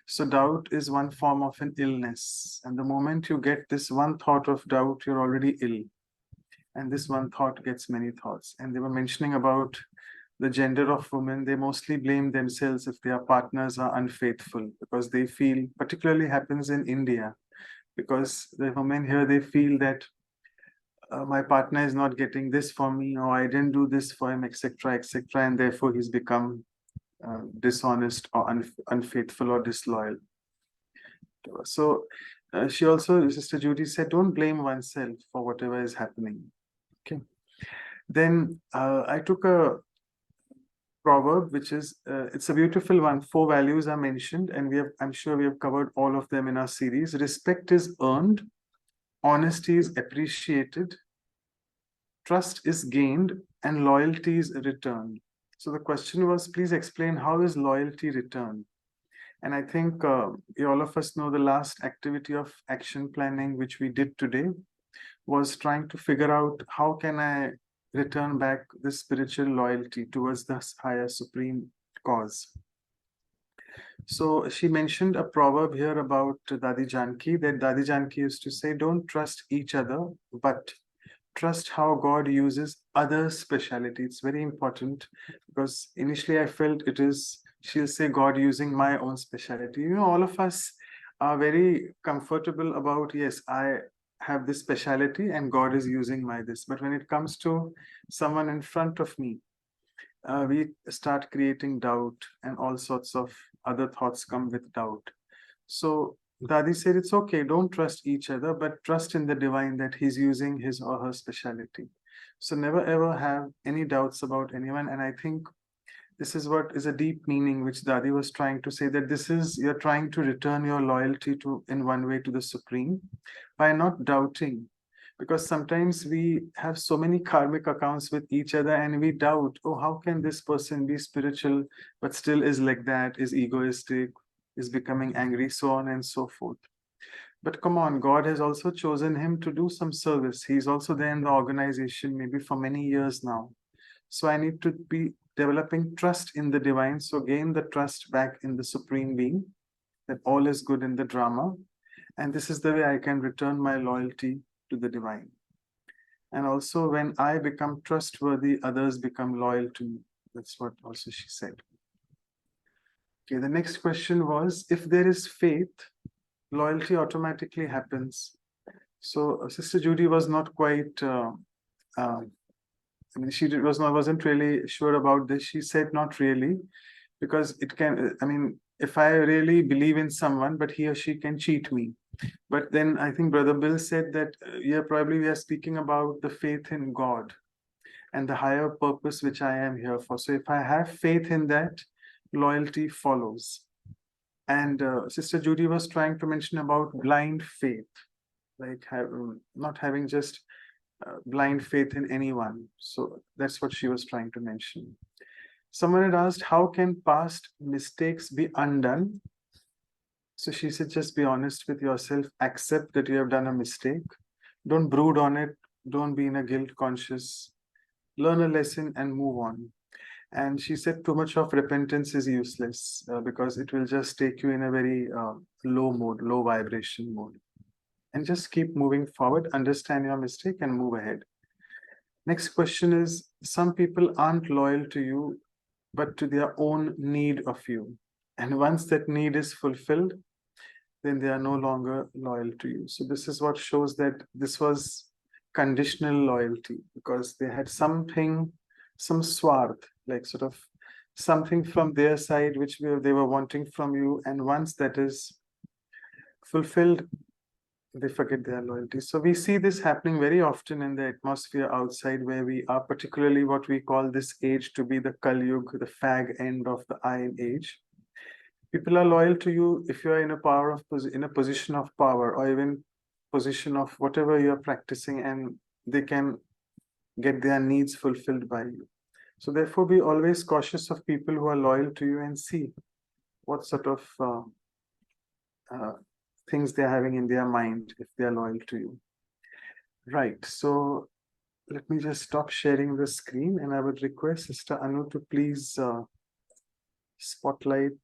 So doubt is one form of an illness, and the moment you get this one thought of doubt, you're already ill, and this one thought gets many thoughts. And they were mentioning about the gender of women. They mostly blame themselves if their partners are unfaithful, because they feel, particularly happens in India, because the women here, they feel that my partner is not getting this for me, or I didn't do this for him, etc., etc., and therefore he's become dishonest or unfaithful or disloyal. So she also, Sister Judy said, don't blame oneself for whatever is happening. Okay. Then I took a proverb, which is, it's a beautiful one. 4 values are mentioned, and I'm sure we have covered all of them in our series. Respect is earned, honesty is appreciated, trust is gained, and loyalty is returned. So the question was, please explain, how is loyalty returned? And I think all of us know the last activity of action planning, which we did today, was trying to figure out how can I return back this spiritual loyalty towards the higher supreme cause. So she mentioned a proverb here about Dadi Janki, that Dadi Janki used to say, don't trust each other, but trust how God uses other speciality. It's very important, because initially I felt it is, she'll say God using my own speciality. You know, all of us are very comfortable about, yes, I have this speciality and God is using my this. But when it comes to someone in front of me, we start creating doubt, and all sorts of other thoughts come with doubt. So Dadi said, it's okay, don't trust each other, but trust in the divine that he's using his or her speciality. So never ever have any doubts about anyone. And I think this is what is a deep meaning which Dadi was trying to say, that this is, you're trying to return your loyalty to, in one way, to the Supreme by not doubting. Because sometimes we have so many karmic accounts with each other and we doubt, oh, how can this person be spiritual but still is like that, is egoistic, is becoming angry, so on and so forth. But come on, God has also chosen him to do some service. He's also there in the organization, maybe for many years now. So I need to be developing trust in the divine. So gain the trust back in the Supreme Being, that all is good in the drama. And this is the way I can return my loyalty to the divine. And also when I become trustworthy, others become loyal to me. That's what also she said. Okay, the next question was, if there is faith, loyalty automatically happens. So Sister Judy was not quite, I mean, she wasn't really sure about this. She said not really, because it can, I mean, if I really believe in someone, but he or she can cheat me. But then I think Brother Bill said that, yeah, probably we are speaking about the faith in God and the higher purpose which I am here for. So if I have faith in that, loyalty follows. And Sister Judy was trying to mention about blind faith, like not having just blind faith in anyone. So that's what she was trying to mention. Someone had asked, how can past mistakes be undone? So she said, just be honest with yourself, accept that you have done a mistake. Don't brood on it. Don't be in a guilt conscious. Learn a lesson and move on. And she said, too much of repentance is useless because it will just take you in a very low mode, low vibration mode. And just keep moving forward, understand your mistake and move ahead. Next question is, some people aren't loyal to you, but to their own need of you. And once that need is fulfilled, then they are no longer loyal to you. So this is what shows that this was conditional loyalty, because they had something, some swarth, like sort of something from their side which they were wanting from you. And once that is fulfilled, they forget their loyalty. So we see this happening very often in the atmosphere outside where we are, particularly what we call this age to be the Kali Yuga, the fag end of the Iron Age. People are loyal to you if you are in a position of power, or even position of whatever you are practicing, and they can get their needs fulfilled by you. So therefore, be always cautious of people who are loyal to you and see what sort of things they're having in their mind if they are loyal to you. Right. So let me just stop sharing the screen, and I would request Sister Anu to please spotlight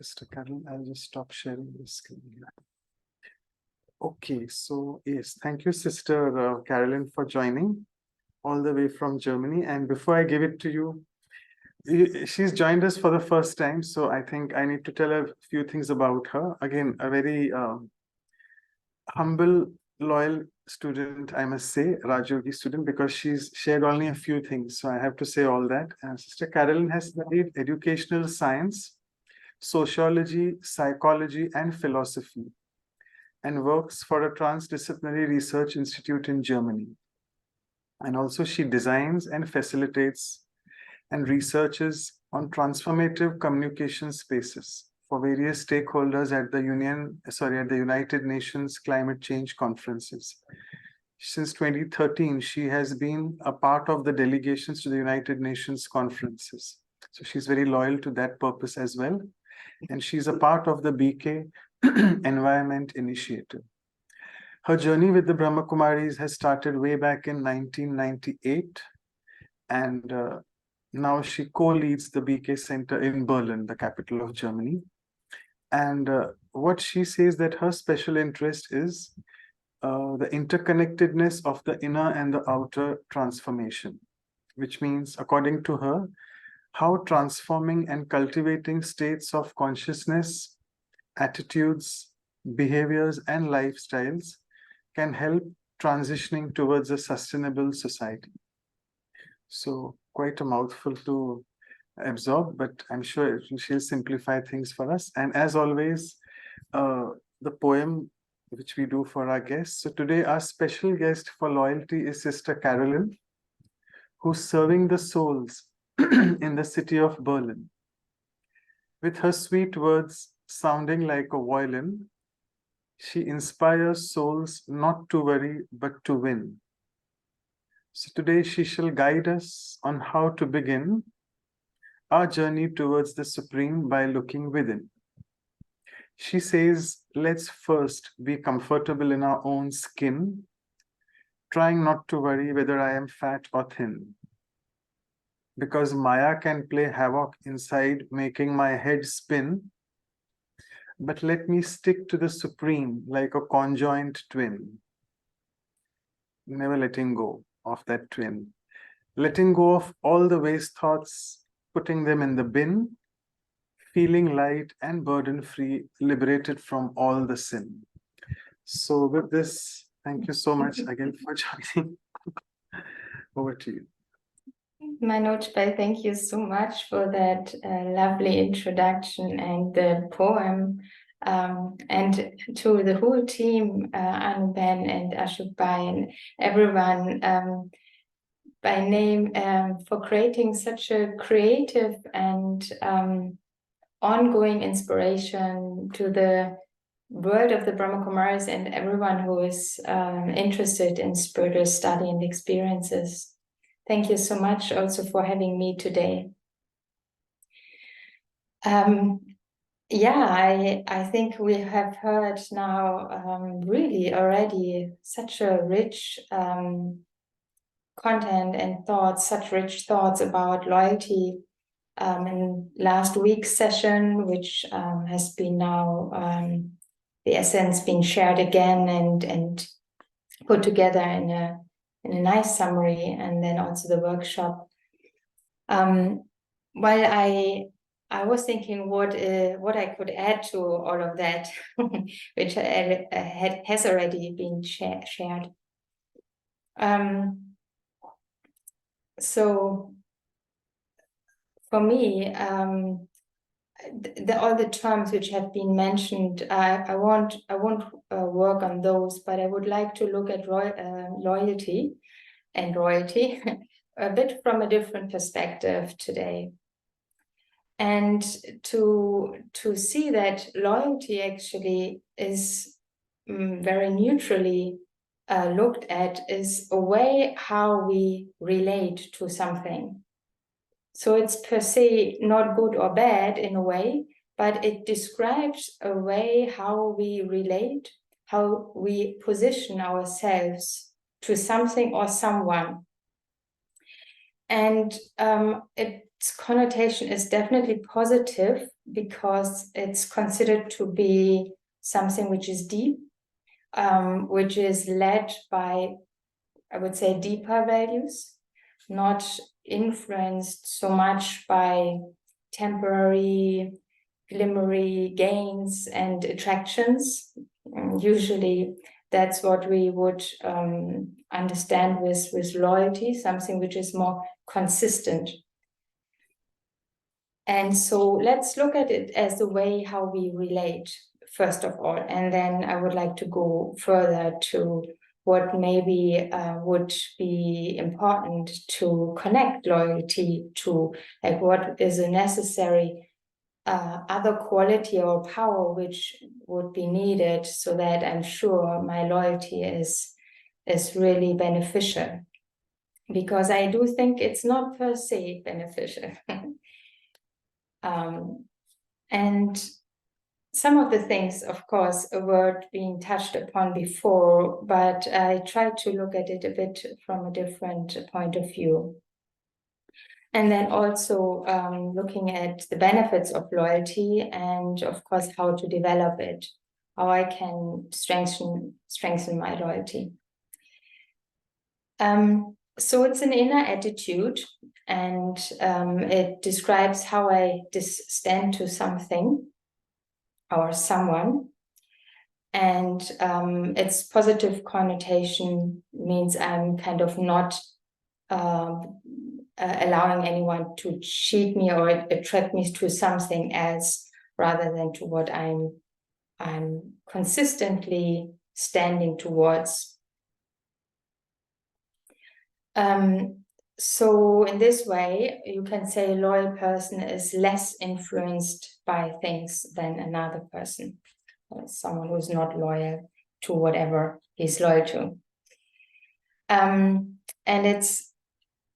Sister Carolin. I'll just stop sharing the screen here. Okay, so yes, thank you, Sister Carolin, for joining all the way from Germany. And before I give it to you, she's joined us for the first time, so I think I need to tell a few things about her. Again, a very humble, loyal student, I must say, Rajyogi student, because she's shared only a few things. So I have to say all that. And Sister Carolin has studied educational science, sociology, psychology, and philosophy, and works for a transdisciplinary research institute in Germany. And also she designs and facilitates and researches on transformative communication spaces for various stakeholders at the United Nations Climate Change Conferences. Since 2013, she has been a part of the delegations to the United Nations conferences. So she's very loyal to that purpose as well. and she's a part of the BK Environment Initiative. Her journey with the Brahma Kumaris has started way back in 1998, and now she co-leads the BK Center in Berlin, the capital of Germany. And what she says that her special interest is the interconnectedness of the inner and the outer transformation, which means, according to her, how transforming and cultivating states of consciousness, attitudes, behaviors, and lifestyles can help transitioning towards a sustainable society. So quite a mouthful to absorb, but I'm sure she'll simplify things for us. And as always, the poem which we do for our guests. So today our special guest for loyalty is Sister Carolin, who's serving the souls in the city of Berlin. With her sweet words sounding like a violin, she inspires souls not to worry, but to win. So today she shall guide us on how to begin our journey towards the Supreme by looking within. She says, let's first be comfortable in our own skin, trying not to worry whether I am fat or thin. Because Maya can play havoc inside, making my head spin. But let me stick to the Supreme like a conjoined twin. Never letting go of that twin. Letting go of all the waste thoughts, putting them in the bin, feeling light and burden-free, liberated from all the sin. So with this, thank you so much again for joining. Over to you.
Manoj, thank you so much for that lovely introduction and the poem. And to the whole team, Anuben and Ashok Bhai and everyone by name for creating such a creative and ongoing inspiration to the world of the Brahma Kumaris and everyone who is interested in spiritual study and experiences. Thank you so much also for having me today. Yeah, I think we have heard now really already such a rich content and thoughts, such rich thoughts about loyalty in last week's session, which has been now the essence being shared again and put together in a nice summary, and then also the workshop. While I was thinking what I could add to all of that, which has already been shared. So for me, all the terms which have been mentioned, I won't work on those, but I would like to look at loyalty and royalty a bit from a different perspective today. And to see that loyalty actually is very neutrally looked at is a way how we relate to something. So it's per se not good or bad in a way, but it describes a way how we relate, how we position ourselves to something or someone. And its connotation is definitely positive because it's considered to be something which is deep, which is led by, I would say, deeper values, not influenced so much by temporary, glimmery gains and attractions. Usually that's what we would understand with loyalty, something which is more consistent. And so let's look at it as the way how we relate, first of all, and then I would like to go further to what maybe would be important to connect loyalty to, like what is a necessary other quality or power which would be needed so that I'm sure my loyalty is really beneficial. Because I do think it's not per se beneficial. And some of the things, of course, were being touched upon before, but I tried to look at it a bit from a different point of view. And then also looking at the benefits of loyalty and, of course, how to develop it, how I can strengthen my loyalty. So it's an inner attitude, and it describes how I stand to something or someone. And its positive connotation means I'm kind of not allowing anyone to cheat me or attract me to something else rather than to what I'm consistently standing towards. So in this way, you can say a loyal person is less influenced by things than another person, someone who's not loyal to whatever he's loyal to. And it's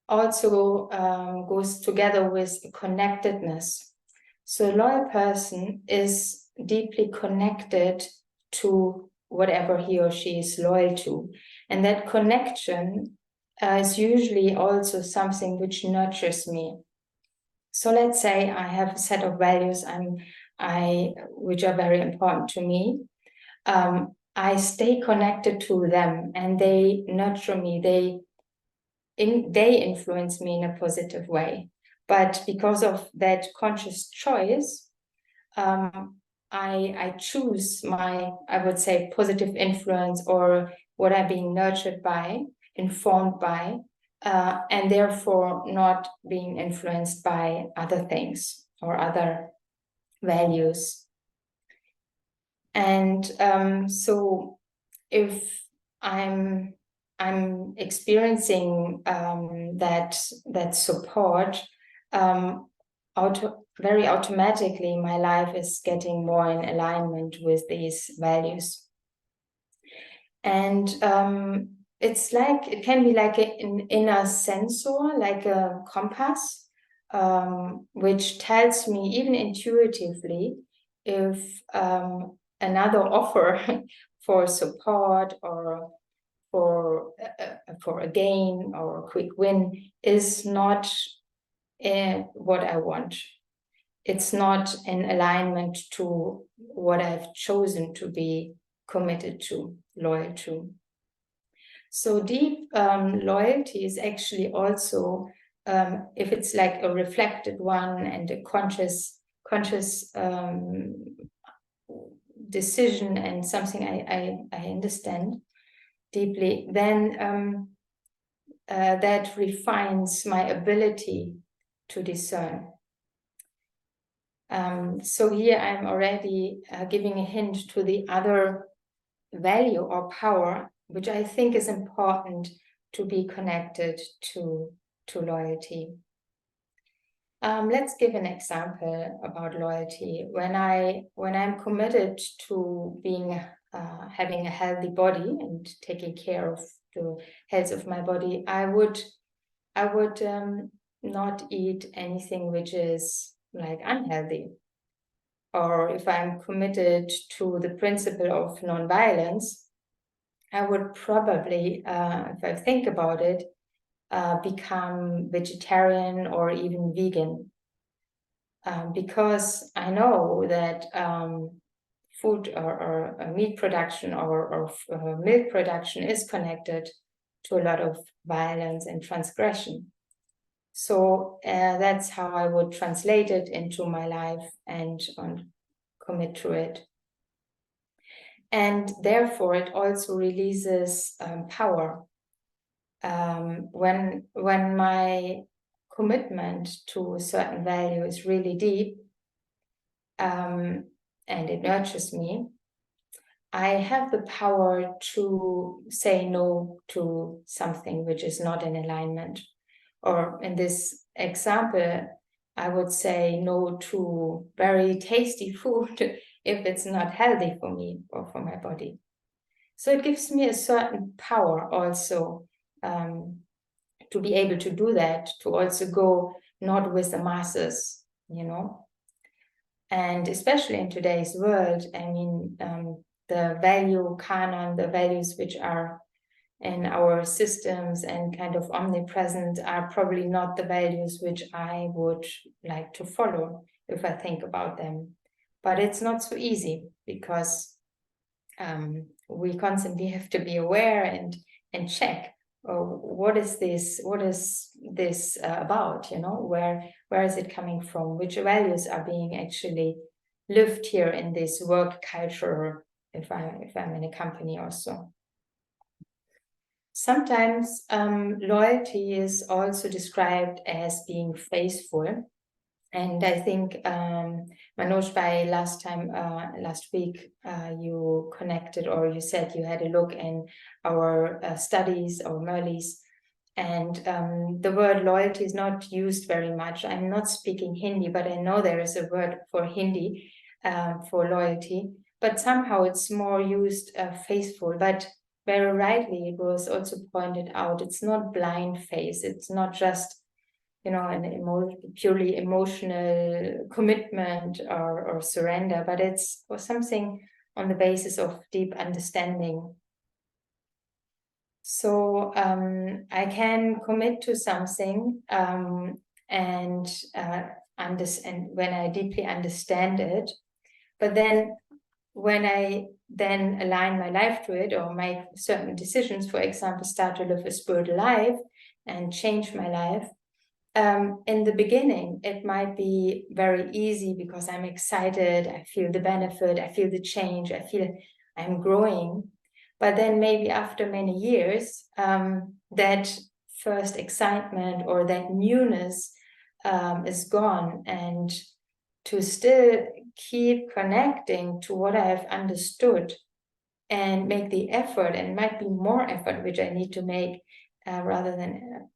also goes together with connectedness. So a loyal person is deeply connected to whatever he or she is loyal to. And that connection is usually also something which nurtures me. So let's say I have a set of values which are very important to me. I stay connected to them and they nurture me. They influence me in a positive way. But because of that conscious choice, I choose my, I would say, positive influence or what I'm being nurtured by, informed by, and therefore not being influenced by other things or other values. And so if I'm experiencing that support, very automatically my life is getting more in alignment with these values. And it's like, it can be like an inner sensor, like a compass, which tells me even intuitively if another offer for support or for a gain or a quick win is not what I want. It's not in alignment to what I've chosen to be committed to, loyal to. So deep loyalty is actually also, if it's like a reflected one and a conscious decision and something I understand deeply, then that refines my ability to discern. So here I'm already giving a hint to the other value or power, which I think is important to be connected to loyalty. Let's give an example about loyalty. When I'm committed to being having a healthy body and taking care of the health of my body, I would not eat anything which is like unhealthy. Or if I'm committed to the principle of non-violence, I would probably, if I think about it, become vegetarian or even vegan. Because I know that food or meat production or milk production is connected to a lot of violence and transgression. So that's how I would translate it into my life and commit to it. And therefore, it also releases power. When my commitment to a certain value is really deep and it nurtures me, I have the power to say no to something which is not in alignment. Or in this example, I would say no to very tasty food if it's not healthy for me or for my body. So it gives me a certain power also to be able to do that, to also go not with the masses, you know. And especially in today's world, I mean, the value canon, the values which are in our systems and kind of omnipresent are probably not the values which I would like to follow if I think about them. But it's not so easy because we constantly have to be aware and check, what is this about, you know, where is it coming from, which values are being actually lived here in this work culture if I'm in a company also. Sometimes loyalty is also described as being faithful. And I think, Manoj, by last week, you connected, or you said you had a look in our studies, our Merlis, and the word loyalty is not used very much. I'm not speaking Hindi, but I know there is a word for Hindi for loyalty, but somehow it's more used faithful. But very rightly, it was also pointed out, it's not blind faith. It's not just, you know, an purely emotional commitment or surrender, but it's something on the basis of deep understanding. So I can commit to something and when I deeply understand it, but then when I then align my life to it or make certain decisions, for example, start to live a spiritual life and change my life, in the beginning, it might be very easy because I'm excited, I feel the benefit, I feel the change, I feel I'm growing. But then maybe after many years, that first excitement or that newness is gone, and to still keep connecting to what I have understood and make the effort, and might be more effort which I need to make rather than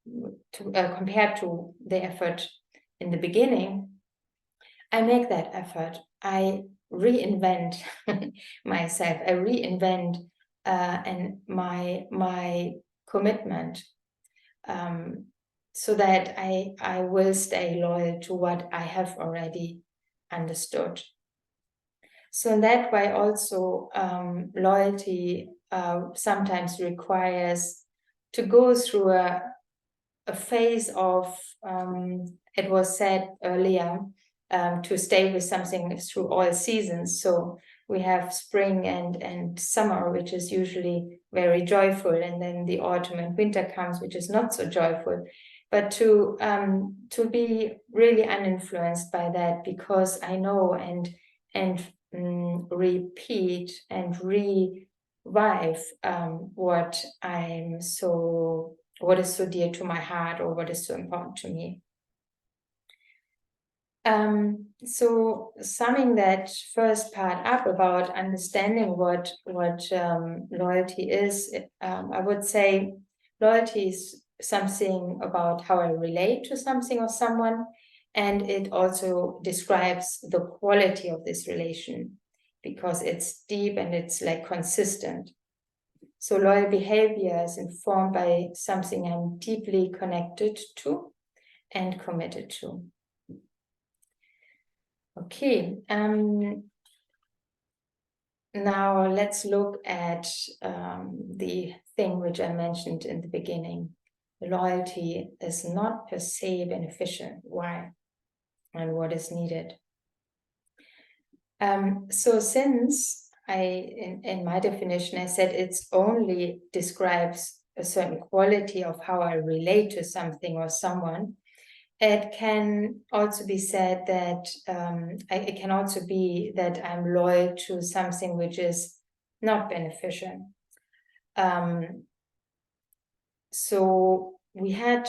compared to the effort in the beginning, I make that effort. I reinvent myself. I reinvent and my commitment, so that I will stay loyal to what I have already understood. So in that way, also loyalty sometimes requires to go through a phase of, it was said earlier, to stay with something through all seasons. So we have spring and summer, which is usually very joyful, and then the autumn and winter comes, which is not so joyful. But to be really uninfluenced by that, because I know and repeat and revive what is so dear to my heart, or what is so important to me. So summing that first part up about understanding what loyalty is, I would say loyalty is something about how I relate to something or someone, and it also describes the quality of this relation, because it's deep and it's like consistent. So loyal behavior is informed by something I'm deeply connected to and committed to. Okay, now let's look at the thing which I mentioned in the beginning. Loyalty is not per se beneficial. Why? And what is needed? So since in my definition, I said it's only describes a certain quality of how I relate to something or someone, it can also be said that it can also be that I'm loyal to something which is not beneficial. So we had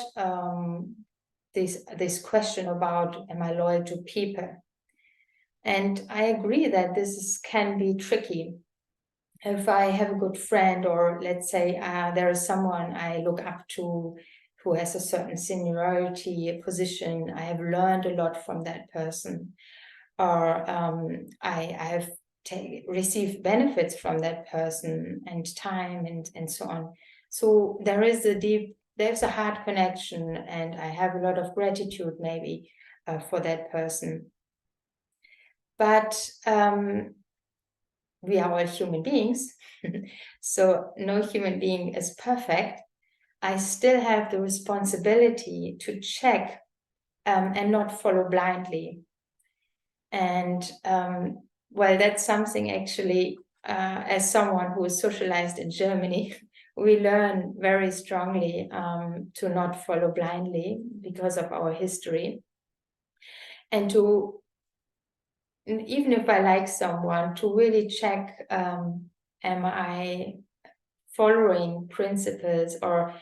this question about, am I loyal to people? And I agree that this can be tricky. If I have a good friend, or let's say there is someone I look up to who has a certain seniority, a position, I have learned a lot from that person, or I have received benefits from that person and time and so on. So there's a heart connection, and I have a lot of gratitude maybe for that person. but we are all human beings, so no human being is perfect. I still have the responsibility to check and not follow blindly. And well, that's something actually, as someone who is socialized in Germany, we learn very strongly to not follow blindly because of our history. And to, even if I like someone, to really check, am I following principles or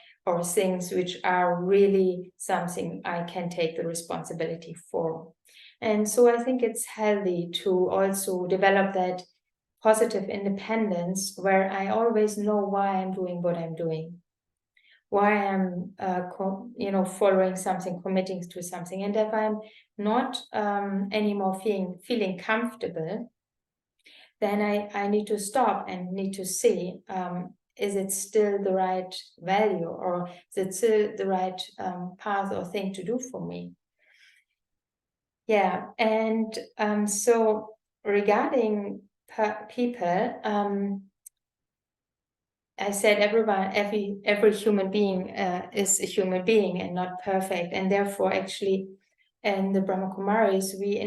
things which are really something I can take the responsibility for. And so I think it's healthy to also develop that positive independence where I always know why I'm doing what I'm doing, why I'm following something, committing to something. And if I'm not anymore feeling comfortable, then I need to stop and need to see, is it still the right value, or is it still the right path or thing to do for me? Yeah, and so regarding people, I said every human being is a human being and not perfect, and therefore actually in the Brahma Kumaris we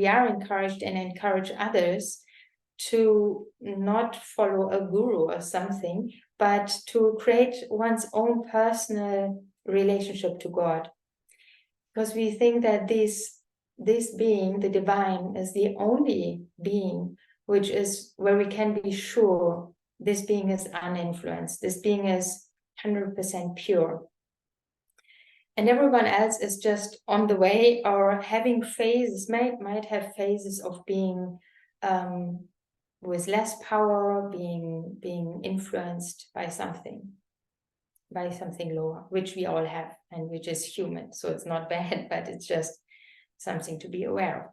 are encouraged and encourage others to not follow a guru or something, but to create one's own personal relationship to God. Because we think that this being, the divine, is the only being which is where we can be sure this being is uninfluenced, this being is 100% pure. And everyone else is just on the way or having phases, might have phases of being with less power, being influenced by something lower, which we all have and which is human. So it's not bad, but it's just something to be aware of.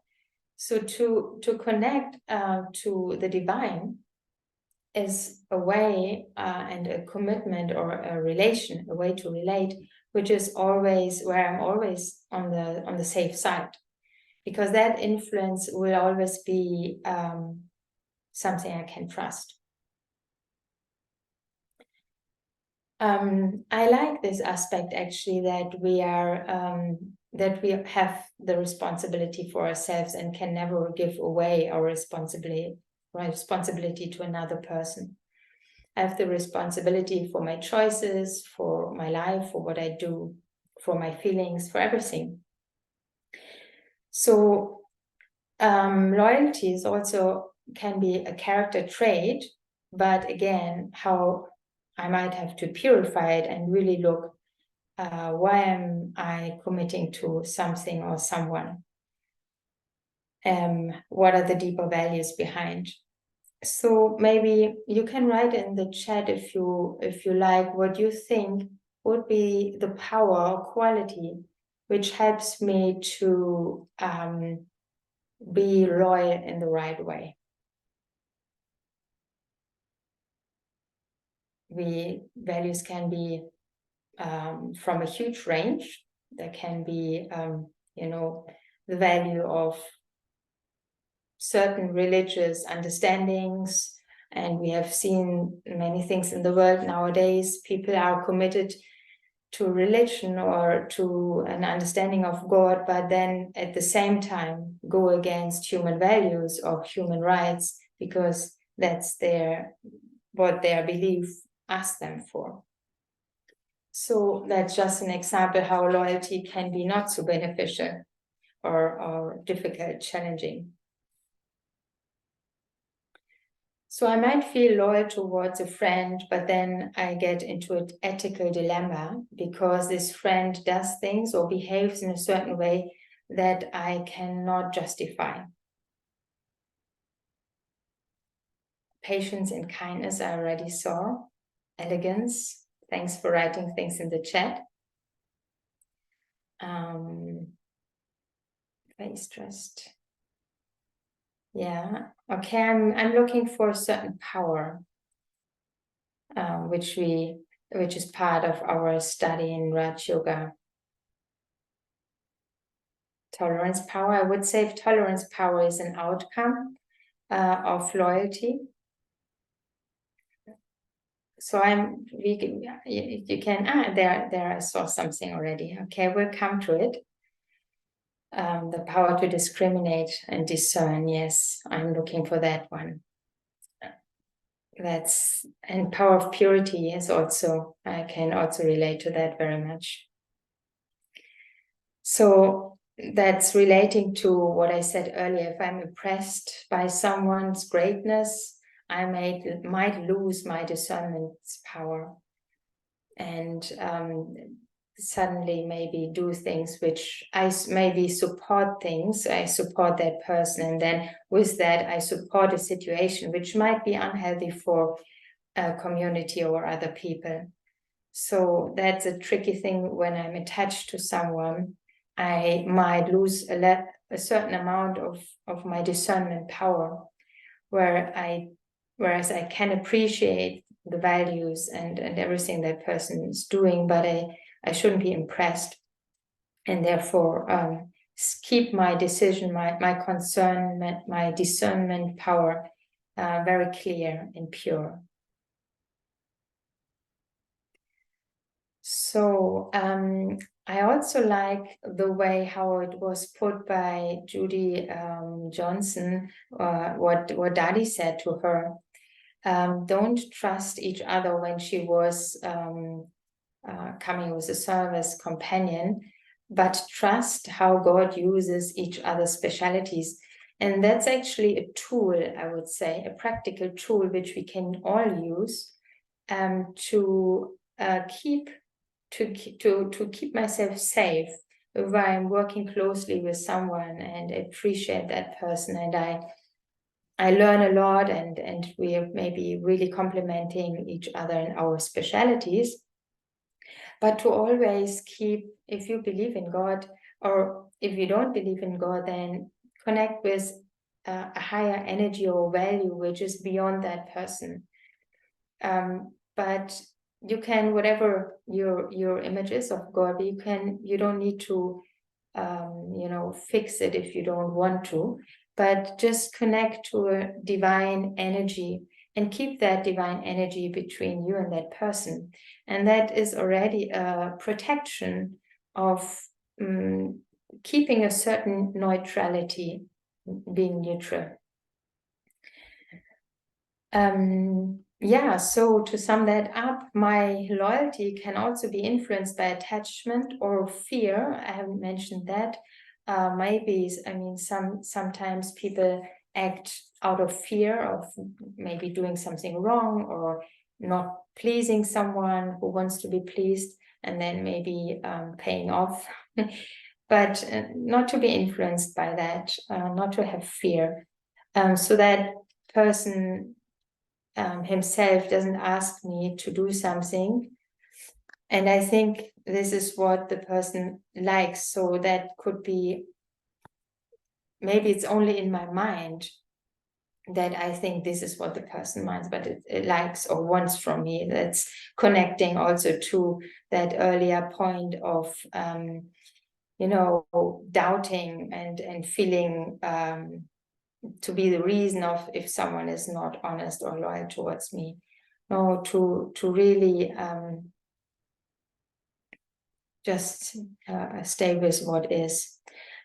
So to connect to the divine is a way and a commitment or a relation, a way to relate, which is always where I'm always on the safe side, because that influence will always be something I can trust. I like this aspect actually, that we have the responsibility for ourselves and can never give away our responsibility to another person. I have the responsibility for my choices, for my life, for what I do, for my feelings, for everything. So loyalty is also can be a character trait, but again, how I might have to purify it and really look, why am I committing to something or someone? What are the deeper values behind? So maybe you can write in the chat if you like what you think would be the power or quality which helps me to be loyal in the right way. Values can be from a huge range. There can be, the value of certain religious understandings, and we have seen many things in the world nowadays. People are committed to religion or to an understanding of God, but then at the same time go against human values or human rights, because that's what their belief asks them for. So that's just an example how loyalty can be not so beneficial or difficult, challenging. So I might feel loyal towards a friend, but then I get into an ethical dilemma because this friend does things or behaves in a certain way that I cannot justify. Patience and kindness I already saw. Elegance. Thanks for writing things in the chat. Face trust. Yeah, okay, I'm looking for a certain power, which is part of our study in Raj Yoga. tolerance power. I would say tolerance power is an outcome of loyalty. So you can, there I saw something already. Okay, we'll come to it. The power to discriminate and discern. Yes, I'm looking for that one. And power of purity is also, I can also relate to that very much. So that's relating to what I said earlier. If I'm impressed by someone's greatness, I might lose my discernment power and suddenly maybe do things which I maybe support things. I support that person, and then with that I support a situation which might be unhealthy for a community or other people. So that's a tricky thing. When I'm attached to someone, I might lose a certain amount of my discernment power, whereas I can appreciate the values and everything that person is doing, but I shouldn't be impressed, and therefore keep my decision, my concern, my discernment power very clear and pure. So I also like the way how it was put by Judy Johnson, what Dadi said to her. Don't trust each other when she was coming with a service companion, but trust how God uses each other's specialities. And that's actually a tool, I would say, a practical tool which we can all use to keep myself safe if I'm working closely with someone and appreciate that person, and I learn a lot, and we are maybe really complementing each other in our specialities. But to always keep, if you believe in God, or if you don't believe in God, then connect with a higher energy or value which is beyond that person. But you can, whatever your image is of God, you don't need to fix it if you don't want to, but just connect to a divine energy and keep that divine energy between you and that person. And that is already a protection of keeping a certain neutrality, being neutral. So to sum that up, my loyalty can also be influenced by attachment or fear. I haven't mentioned that. Sometimes people act out of fear of maybe doing something wrong or not pleasing someone who wants to be pleased, and then maybe paying off. But not to be influenced by that, not to have fear. So that person himself doesn't ask me to do something, and I think this is what the person likes. So that could be, maybe it's only in my mind that I think this is what the person wants, but it likes or wants from me. That's connecting also to that earlier point of doubting and feeling to be the reason of if someone is not honest or loyal towards me. No, to really just stay with what is.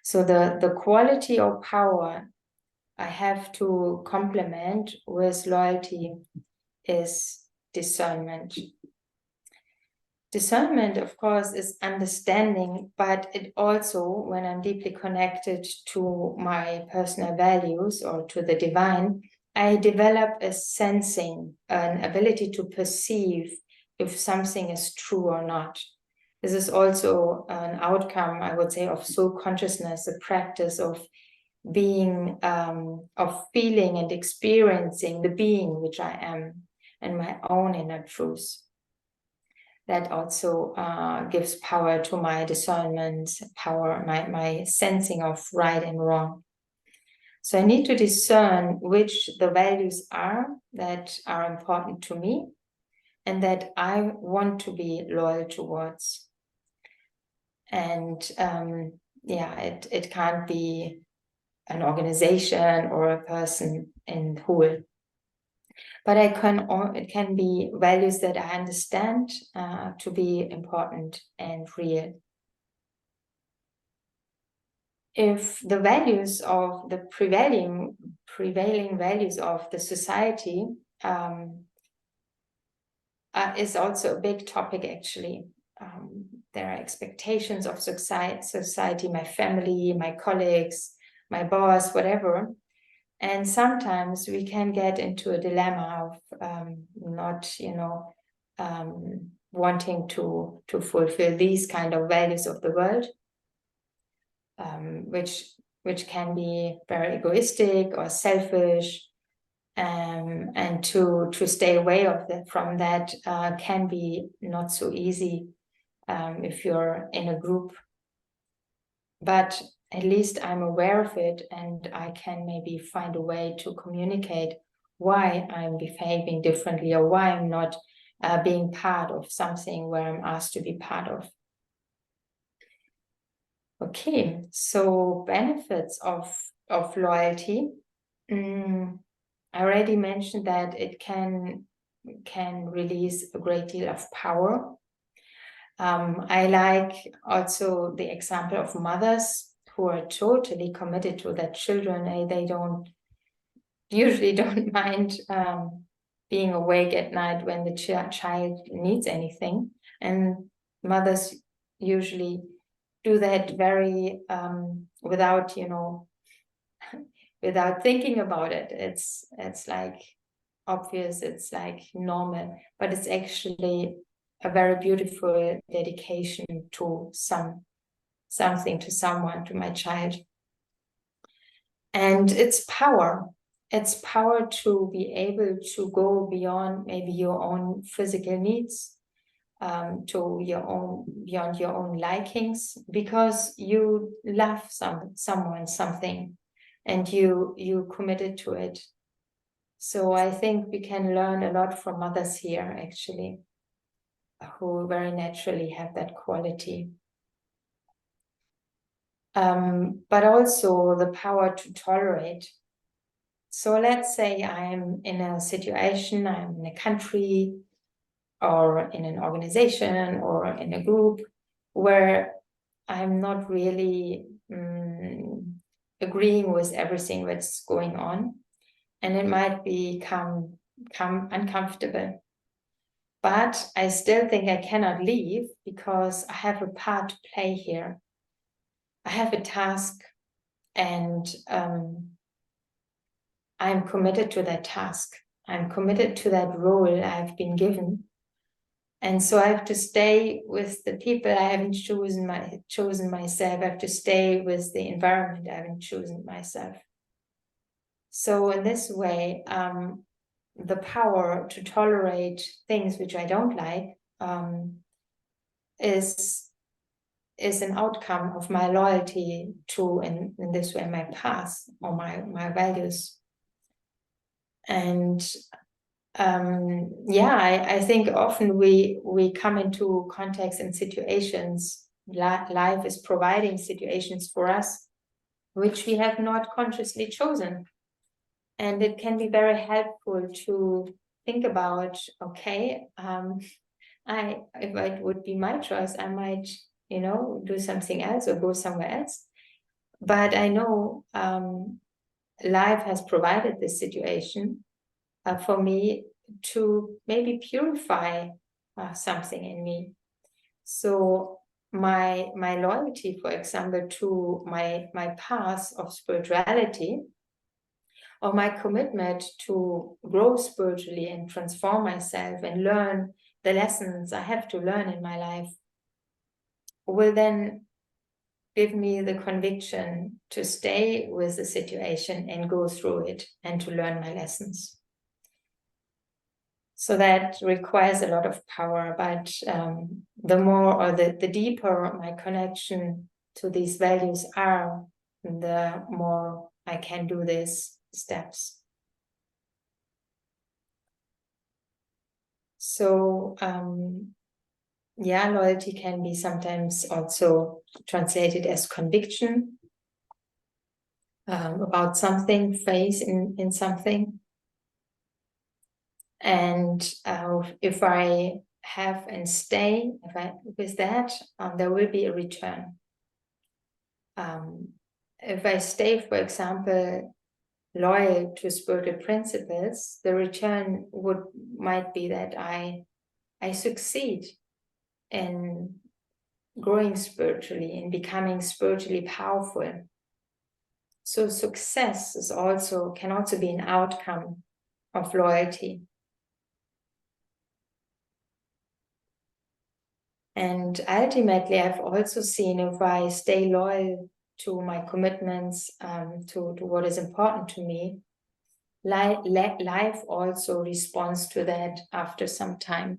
So the quality or power I have to complement with loyalty is discernment. Discernment, of course, is understanding, but it also, when I'm deeply connected to my personal values or to the divine, I develop a sensing, an ability to perceive if something is true or not. This is also an outcome, I would say, of soul consciousness, a practice of being, of feeling and experiencing the being which I am and my own inner truth. That also gives power to my discernment, my sensing of right and wrong. So I need to discern which the values are that are important to me and that I want to be loyal towards. And yeah, it can't be an organization or a person in whole. But it can be values that I understand to be important and real. If the values of the prevailing values of the society is also a big topic, actually. There are expectations of society, my family, my colleagues, my boss, whatever. And sometimes we can get into a dilemma of not, wanting to fulfill these kind of values of the world, which can be very egoistic or selfish. And to stay away from that can be not so easy if you're in a group. But at least I'm aware of it, and I can maybe find a way to communicate why I'm behaving differently, or why I'm not being part of something where I'm asked to be part of. Okay, so benefits of loyalty. I already mentioned that it can release a great deal of power. I like also the example of mothers who are totally committed to their children. They usually don't mind being awake at night when the child needs anything. And mothers usually do that very without, without thinking about it. It's like obvious, it's like normal, but it's actually a very beautiful dedication to something, to someone, to my child. And it's power to be able to go beyond maybe your own physical needs, to beyond your own likings, because you love someone, something, and you committed to it. So I think we can learn a lot from mothers here, actually, who very naturally have that quality. But also the power to tolerate. So let's say I'm in a situation, I'm in a country, or in an organization, or in a group where I'm not really agreeing with everything that's going on, and it might become uncomfortable. But I still think I cannot leave, because I have a part to play here. I have a task, and I'm committed to that task. I'm committed to that role I've been given. And so I have to stay with the people I haven't chosen myself. I have to stay with the environment I haven't chosen myself. So in this way, the power to tolerate things which I don't like is an outcome of my loyalty to, in this way, my path or my values. And I think often we come into contexts and situations, life is providing situations for us which we have not consciously chosen. And it can be very helpful to think about, okay, if it would be my choice, I might, do something else or go somewhere else. But I know life has provided this situation for me to maybe purify something in me. So my loyalty, for example, to my path of spirituality, or my commitment to grow spiritually and transform myself and learn the lessons I have to learn in my life, will then give me the conviction to stay with the situation and go through it and to learn my lessons. So that requires a lot of power, but the more, or the deeper my connection to these values are, the more I can do these steps. So yeah, loyalty can be sometimes also translated as conviction about something, faith in something. And if I have and stay with that, there will be a return. If I stay, for example, loyal to spiritual principles, the return might be that I succeed in growing spiritually, in becoming spiritually powerful. So success can also be an outcome of loyalty. And ultimately, I've also seen if I stay loyal to my commitments, to what is important to me, life also responds to that after some time.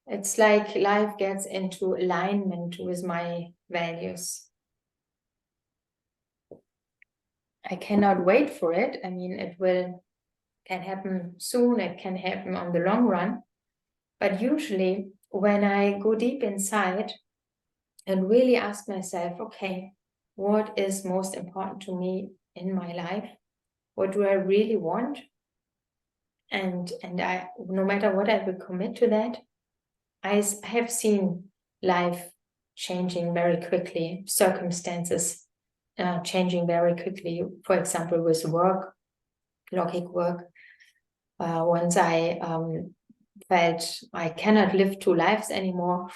It's like life gets into alignment with my values. I cannot wait for it. I mean, can happen soon, it can happen on the long run. But usually when I go deep inside and really ask myself, okay, what is most important to me in my life? What do I really want? And no matter what, I will commit to that. I have seen life changing very quickly, circumstances changing very quickly. For example, with work, logic work. Once I felt I cannot live two lives anymore.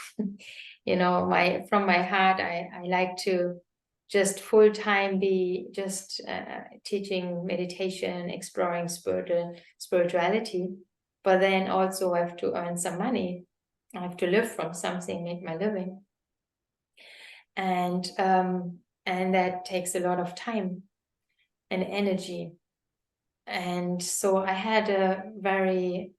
You know, from my heart, I like to just full-time be just teaching meditation, exploring spirituality, but then also I have to earn some money. I have to live from something, make my living. And that takes a lot of time and energy. And so I had a very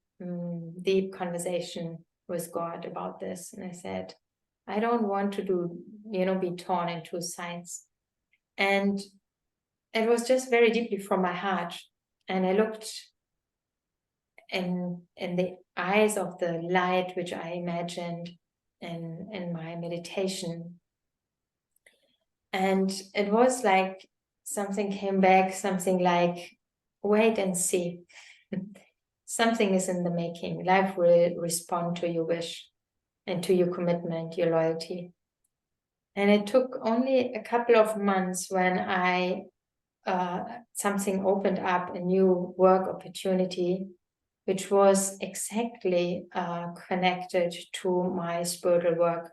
deep conversation with God about this. And I said, I don't want to be torn in two sides. And it was just very deeply from my heart. And I looked in the eyes of the light, which I imagined in my meditation. And it was like something came back, something like, wait and see. Something is in the making. Life will respond to your wish and to your commitment, your loyalty. And it took only a couple of months when something opened up, a new work opportunity, which was exactly connected to my spiritual work.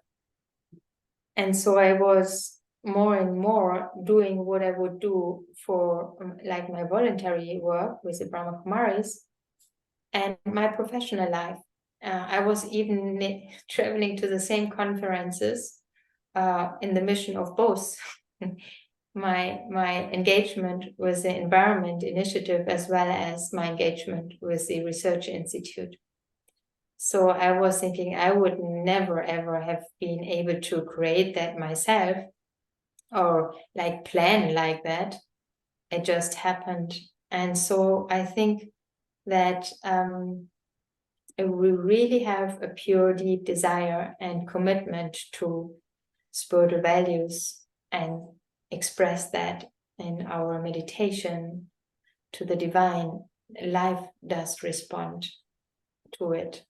And so I was more and more doing what I would do for like my voluntary work with the Brahma Kumaris and my professional life. I was even traveling to the same conferences in the mission of both my engagement with the Environment Initiative as well as my engagement with the Research Institute. So I was thinking I would never ever have been able to create that myself or like plan like that. It just happened. And so I think that we really have a pure, deep desire and commitment to spiritual values and express that in our meditation to the divine. Life does respond to it.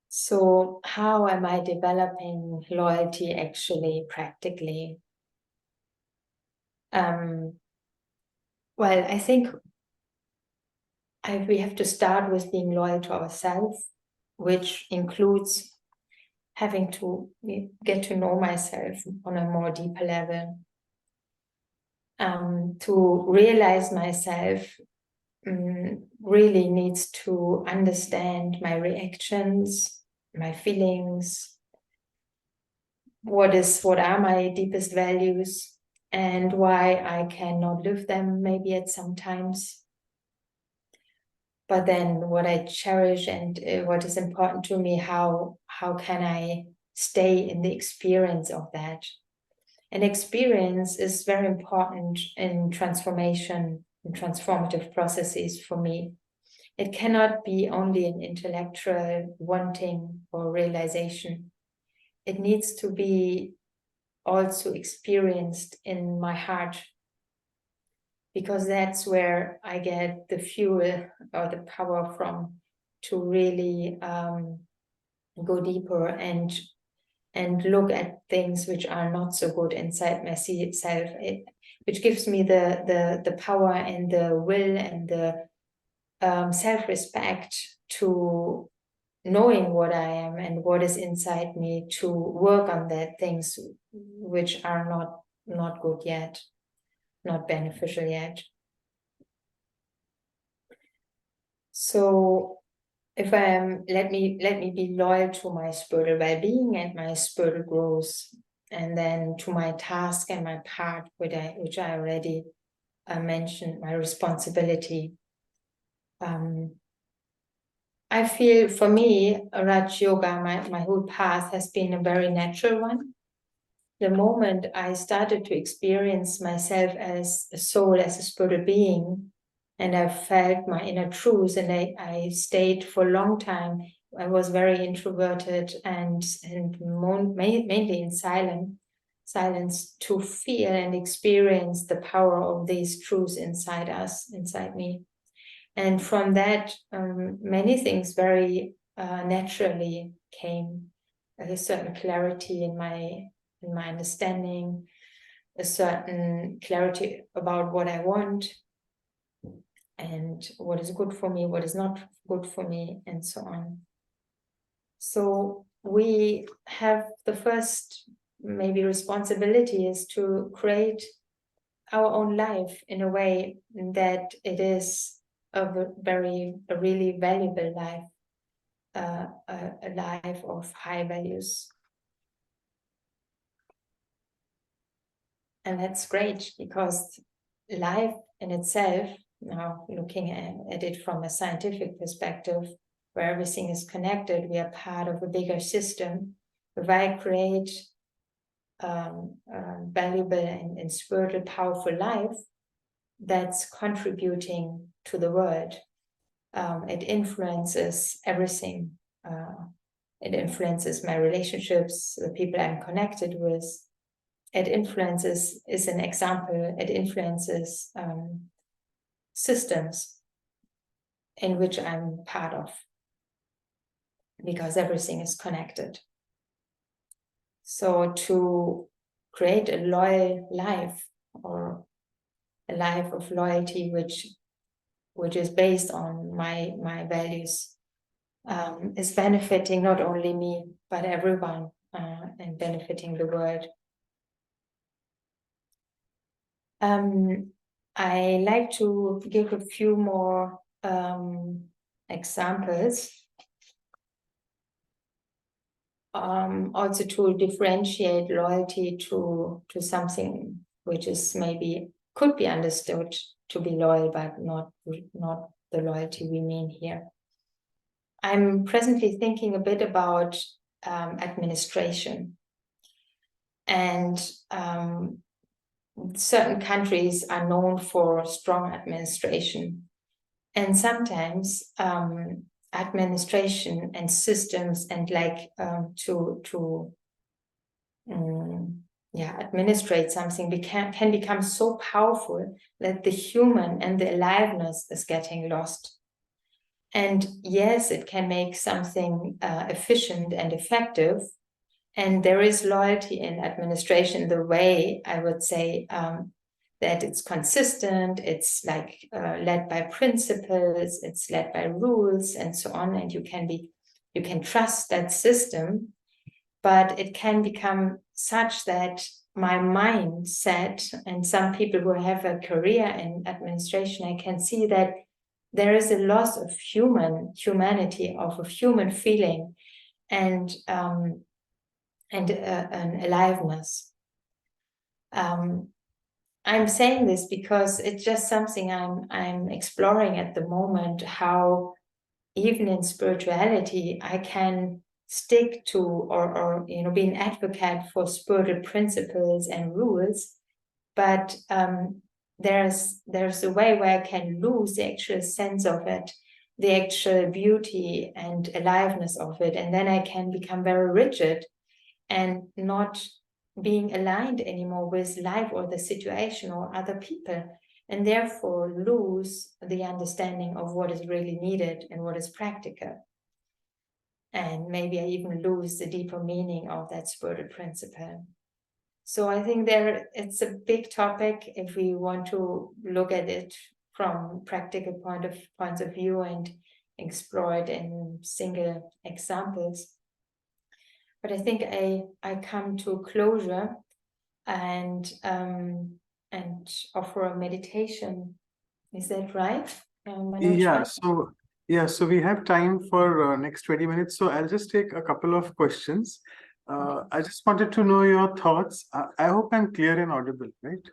So how am I developing loyalty actually practically? Well, I think we have to start with being loyal to ourselves, which includes having to get to know myself on a more deeper level. To realize myself really needs to understand my reactions, my feelings, what are my deepest values and why I cannot live them maybe at some times. But then what I cherish and what is important to me, how can I stay in the experience of that? And experience is very important in transformation and transformative processes for me. it cannot be only an intellectual wanting or realization. It needs to be also experienced in my heart, because that's where I get the fuel or the power from to really go deeper and look at things which are not so good inside myself, which gives me the power and the will and the self-respect to knowing what I am and what is inside me, to work on that things which are not good yet, not beneficial yet. So if I am, let me be loyal to my spiritual well-being and my spiritual growth, and then to my task and my part, which I already mentioned, my responsibility. I feel for me, Raj Yoga, my whole path has been a very natural one. The moment I started to experience myself as a soul, as a spiritual being, and I felt my inner truth, and I stayed for a long time. I was very introverted and mainly in silence to feel and experience the power of these truths inside us, inside me. And from that, many things very naturally came. A certain clarity in my understanding, a certain clarity about what I want, and what is good for me, what is not good for me, and so on. So we have the first maybe responsibility is to create our own life in a way that it is a really valuable life, a life of high values. And that's great, because life in itself, now looking at it from a scientific perspective, where everything is connected, we are part of a bigger system. If I create valuable and spiritual, powerful life, that's contributing to the world. It influences everything. It influences my relationships, the people I'm connected with. It influences, is an example, it influences systems in which I'm part of, because everything is connected. So to create a loyal life, or a life of loyalty which is based on my values, is benefiting not only me but everyone, and benefiting the world. I like to give a few more examples, also to differentiate loyalty to something which is maybe could be understood to be loyal, but not the loyalty we mean here. I'm presently thinking a bit about administration, and certain countries are known for strong administration, and sometimes administration and systems and administrate something can become so powerful that the human and the aliveness is getting lost. And yes, it can make something efficient and effective, and there is loyalty in administration, the way I would say that it's consistent, it's like led by principles, it's led by rules and so on, and you can trust that system. But it can become such that my mindset, and some people who have a career in administration, I can see that there is a loss of humanity, of a human feeling, and an aliveness. I'm saying this because it's just something I'm exploring at the moment, how even in spirituality I can stick to or be an advocate for spiritual principles and rules, but there's a way where I can lose the actual sense of it the actual beauty and aliveness of it. And then I can become very rigid and not being aligned anymore with life or the situation or other people, and therefore lose the understanding of what is really needed and what is practical. And maybe I even lose the deeper meaning of that spiritual principle. So I think it's a big topic if we want to look at it from practical points of view and explore it in single examples. But I think I come to closure and offer a meditation. Is that right? Manoj?
So we have time for next 20 minutes. So I'll just take a couple of questions. I just wanted to know your thoughts. I hope I'm clear and audible, right?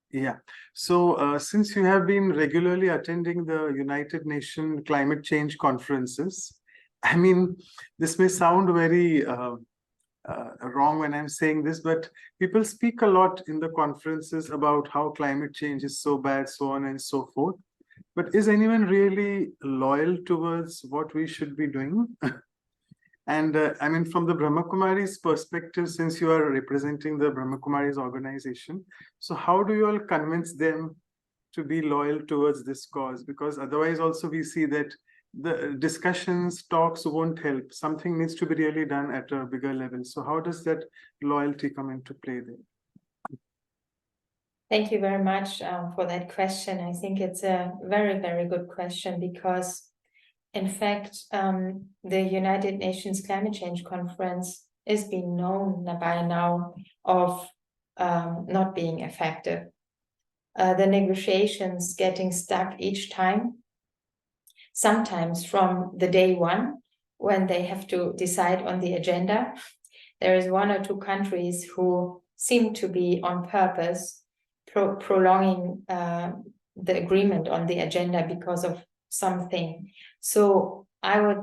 Yeah. So since you have been regularly attending the United Nations climate change conferences, I mean, this may sound very wrong when I'm saying this, but people speak a lot in the conferences about how climate change is so bad, so on and so forth. But is anyone really loyal towards what we should be doing? And I mean, from the Brahma Kumari's perspective, since you are representing the Brahma Kumari's organization, so how do you all convince them to be loyal towards this cause? Because otherwise also we see that the discussions, talks won't help. Something needs to be really done at a bigger level. So how does that loyalty come into play there?
Thank you very much for that question. I think it's a very, very good question because, in fact, the United Nations Climate Change Conference is being known by now of not being effective. The negotiations getting stuck each time, sometimes from the day one, when they have to decide on the agenda. There is one or two countries who seem to be on purpose prolonging the agreement on the agenda because of something. So I would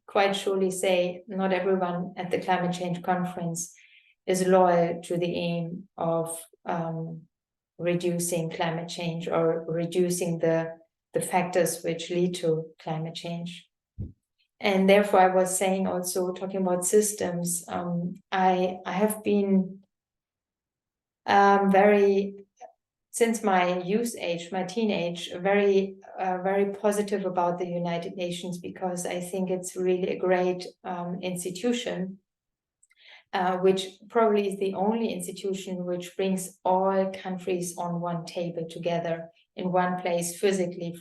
quite surely say not everyone at the climate change conference is loyal to the aim of reducing climate change or reducing the factors which lead to climate change. And therefore, I was saying also, talking about systems, I have been since my youth age, my teenage, very positive about the United Nations because I think it's really a great institution, which probably is the only institution which brings all countries on one table together in one place physically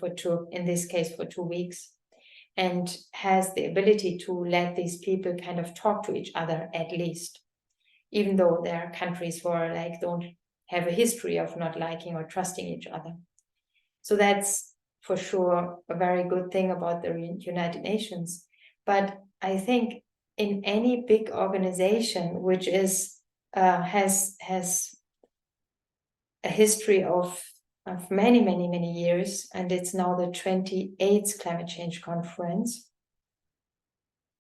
in this case for 2 weeks, and has the ability to let these people kind of talk to each other at least, even though there are countries who are don't have a history of not liking or trusting each other. So that's for sure a very good thing about the United Nations. But I think in any big organization which is has a history of many years, and it's now the 28th climate change conference,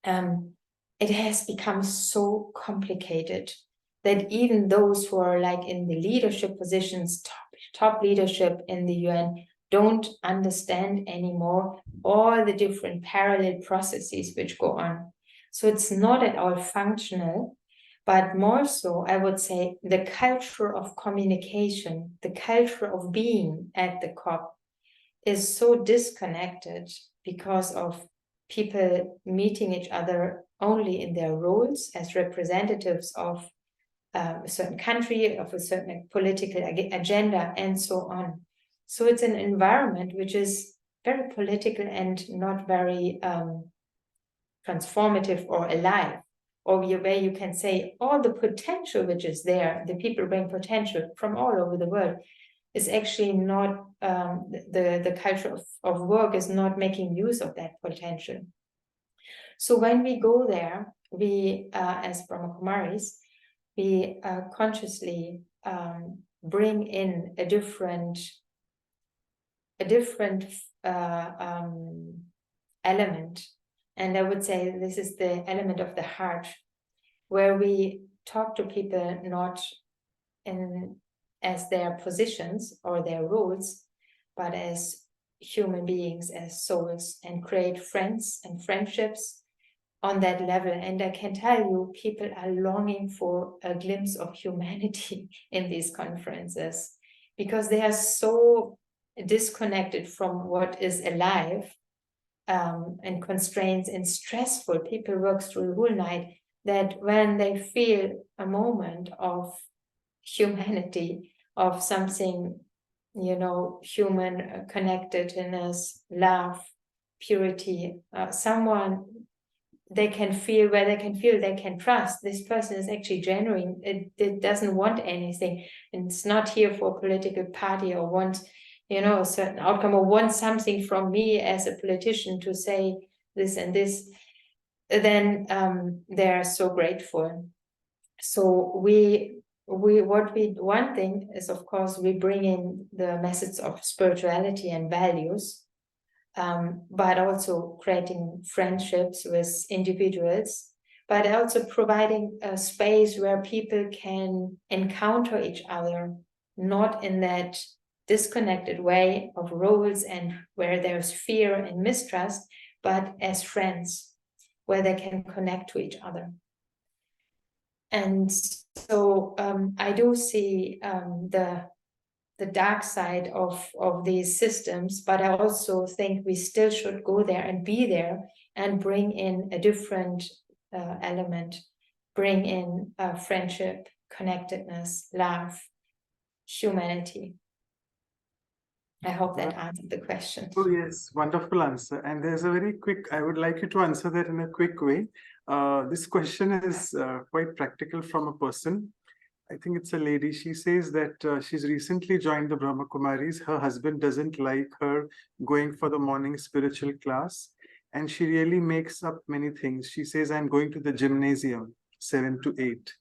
it has become so complicated that even those who are in the leadership positions, top leadership in the UN, don't understand anymore all the different parallel processes which go on. So it's not at all functional, but more so, I would say, the culture of communication, the culture of being at the COP is so disconnected because of people meeting each other only in their roles as representatives of a certain country, of a certain political agenda, and so on. So it's an environment which is very political and not very transformative or alive, or where you can say all the potential which is there, the people bring potential from all over the world, is actually not, the culture of work is not making use of that potential. So when we go there, we, as Brahma Kumaris, we consciously bring in a different element. And I would say this is the element of the heart, where we talk to people not as their positions or their roles, but as human beings as souls and create friends and friendships on that level. And I can tell you, people are longing for a glimpse of humanity in these conferences, because they are so disconnected from what is alive, and constraints and stressful. People work through the whole night, that when they feel a moment of humanity, of something, you know, human connectedness, love, purity, someone they can feel, where they can feel they can trust this person is actually genuine, it doesn't want anything, and it's not here for a political party or wants, you know, a certain outcome, or wants something from me as a politician to say this and this, then they're so grateful. So one thing is, of course, we bring in the message of spirituality and values, but also creating friendships with individuals, but also providing a space where people can encounter each other, not in that disconnected way of roles and where there's fear and mistrust, but as friends, where they can connect to each other. And so I do see the dark side of these systems, but I also think we still should go there and be there and bring in a different element, bring in friendship, connectedness, love, humanity. I hope that answered the question.
Oh, yes, wonderful answer. And there's a very quick, I would like you to answer that in a quick way. This question is quite practical from a person. I think it's a lady. She says that she's recently joined the Brahma Kumaris. Her husband doesn't like her going for the morning spiritual class, and she really makes up many things. She says, I'm going to the gymnasium 7 to 8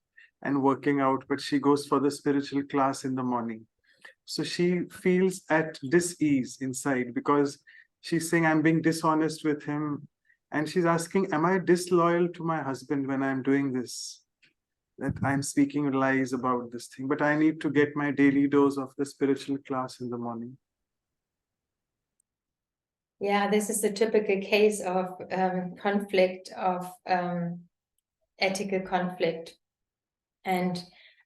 and working out, but she goes for the spiritual class in the morning. So she feels at dis-ease inside because she's saying, I'm being dishonest with him. And she's asking, am I disloyal to my husband when I'm doing this? That I'm speaking lies about this thing, but I need to get my daily dose of the spiritual class in the morning.
Yeah, this is the typical case of conflict, of ethical conflict. And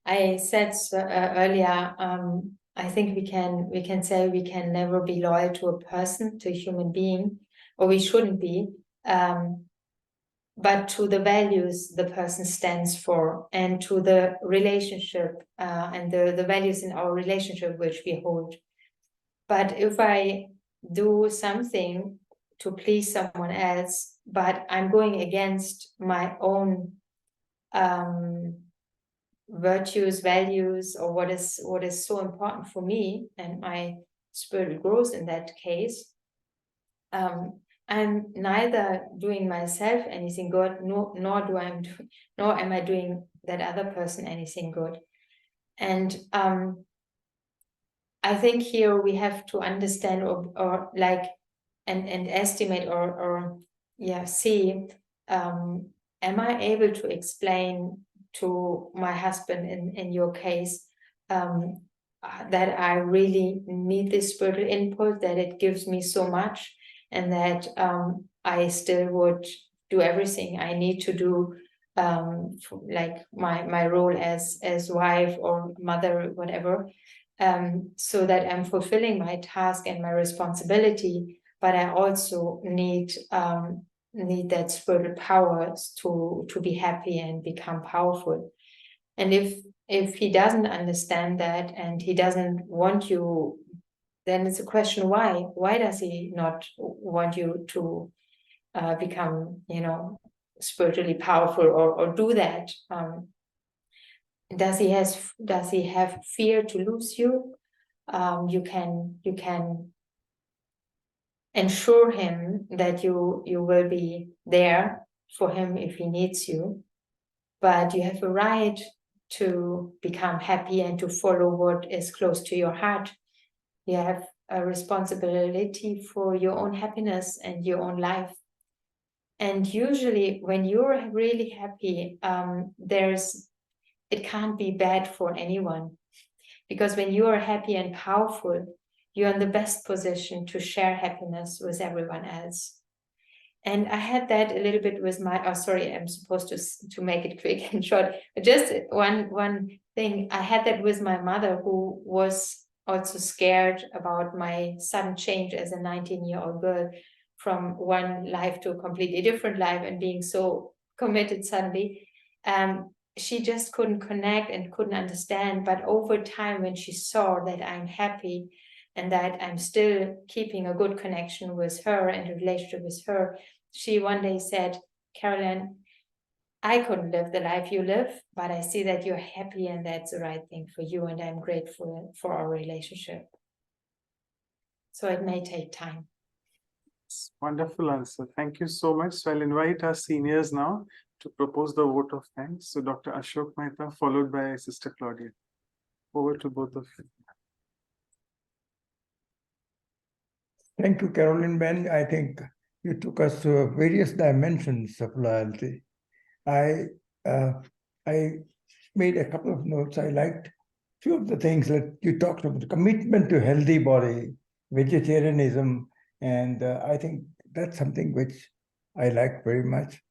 I said earlier, I think we can say we can never be loyal to a person, to a human being, or we shouldn't be, but to the values the person stands for, and to the relationship and the values in our relationship which we hold. But if I do something to please someone else, but I'm going against my own virtues, values, or what is so important for me and my spiritual growth in that case, I'm neither doing myself anything good, nor am I doing that other person anything good. And I think here we have to understand or like and estimate or see, am I able to explain to my husband in your case that I really need this spiritual input, that it gives me so much, and that I still would do everything I need to do, like my role as wife or mother, whatever, so that I'm fulfilling my task and my responsibility, but I also need that spiritual powers to be happy and become powerful. And if he doesn't understand that and he doesn't want you, then it's a question, why does he not want you to become, spiritually powerful or do that? Does he have fear to lose you? You can ensure him that you will be there for him if he needs you, but you have a right to become happy and to follow what is close to your heart. You have a responsibility for your own happiness and your own life. And usually when you're really happy, it can't be bad for anyone, because when you are happy and powerful, you're in the best position to share happiness with everyone else. And I had that a little bit with my, oh, sorry, I'm supposed to make it quick and short. Just one thing, I had that with my mother, who was also scared about my sudden change as a 19-year-old girl from one life to a completely different life and being so committed suddenly. She just couldn't connect and couldn't understand. But over time, when she saw that I'm happy and that I'm still keeping a good connection with her and a relationship with her, she one day said, Carolin, I couldn't live the life you live, but I see that you're happy and that's the right thing for you. And I'm grateful for our relationship. So it may take time.
Wonderful answer. Thank you so much. So I'll invite our seniors now to propose the vote of thanks. So Dr. Ashok Mehta, followed by Sister Claudia. Over to both of you.
Thank you, Carolin Ben. I think you took us to various dimensions of loyalty. I made a couple of notes. I liked a few of the things that you talked about: commitment to healthy body, vegetarianism, and I think that's something which I like very much.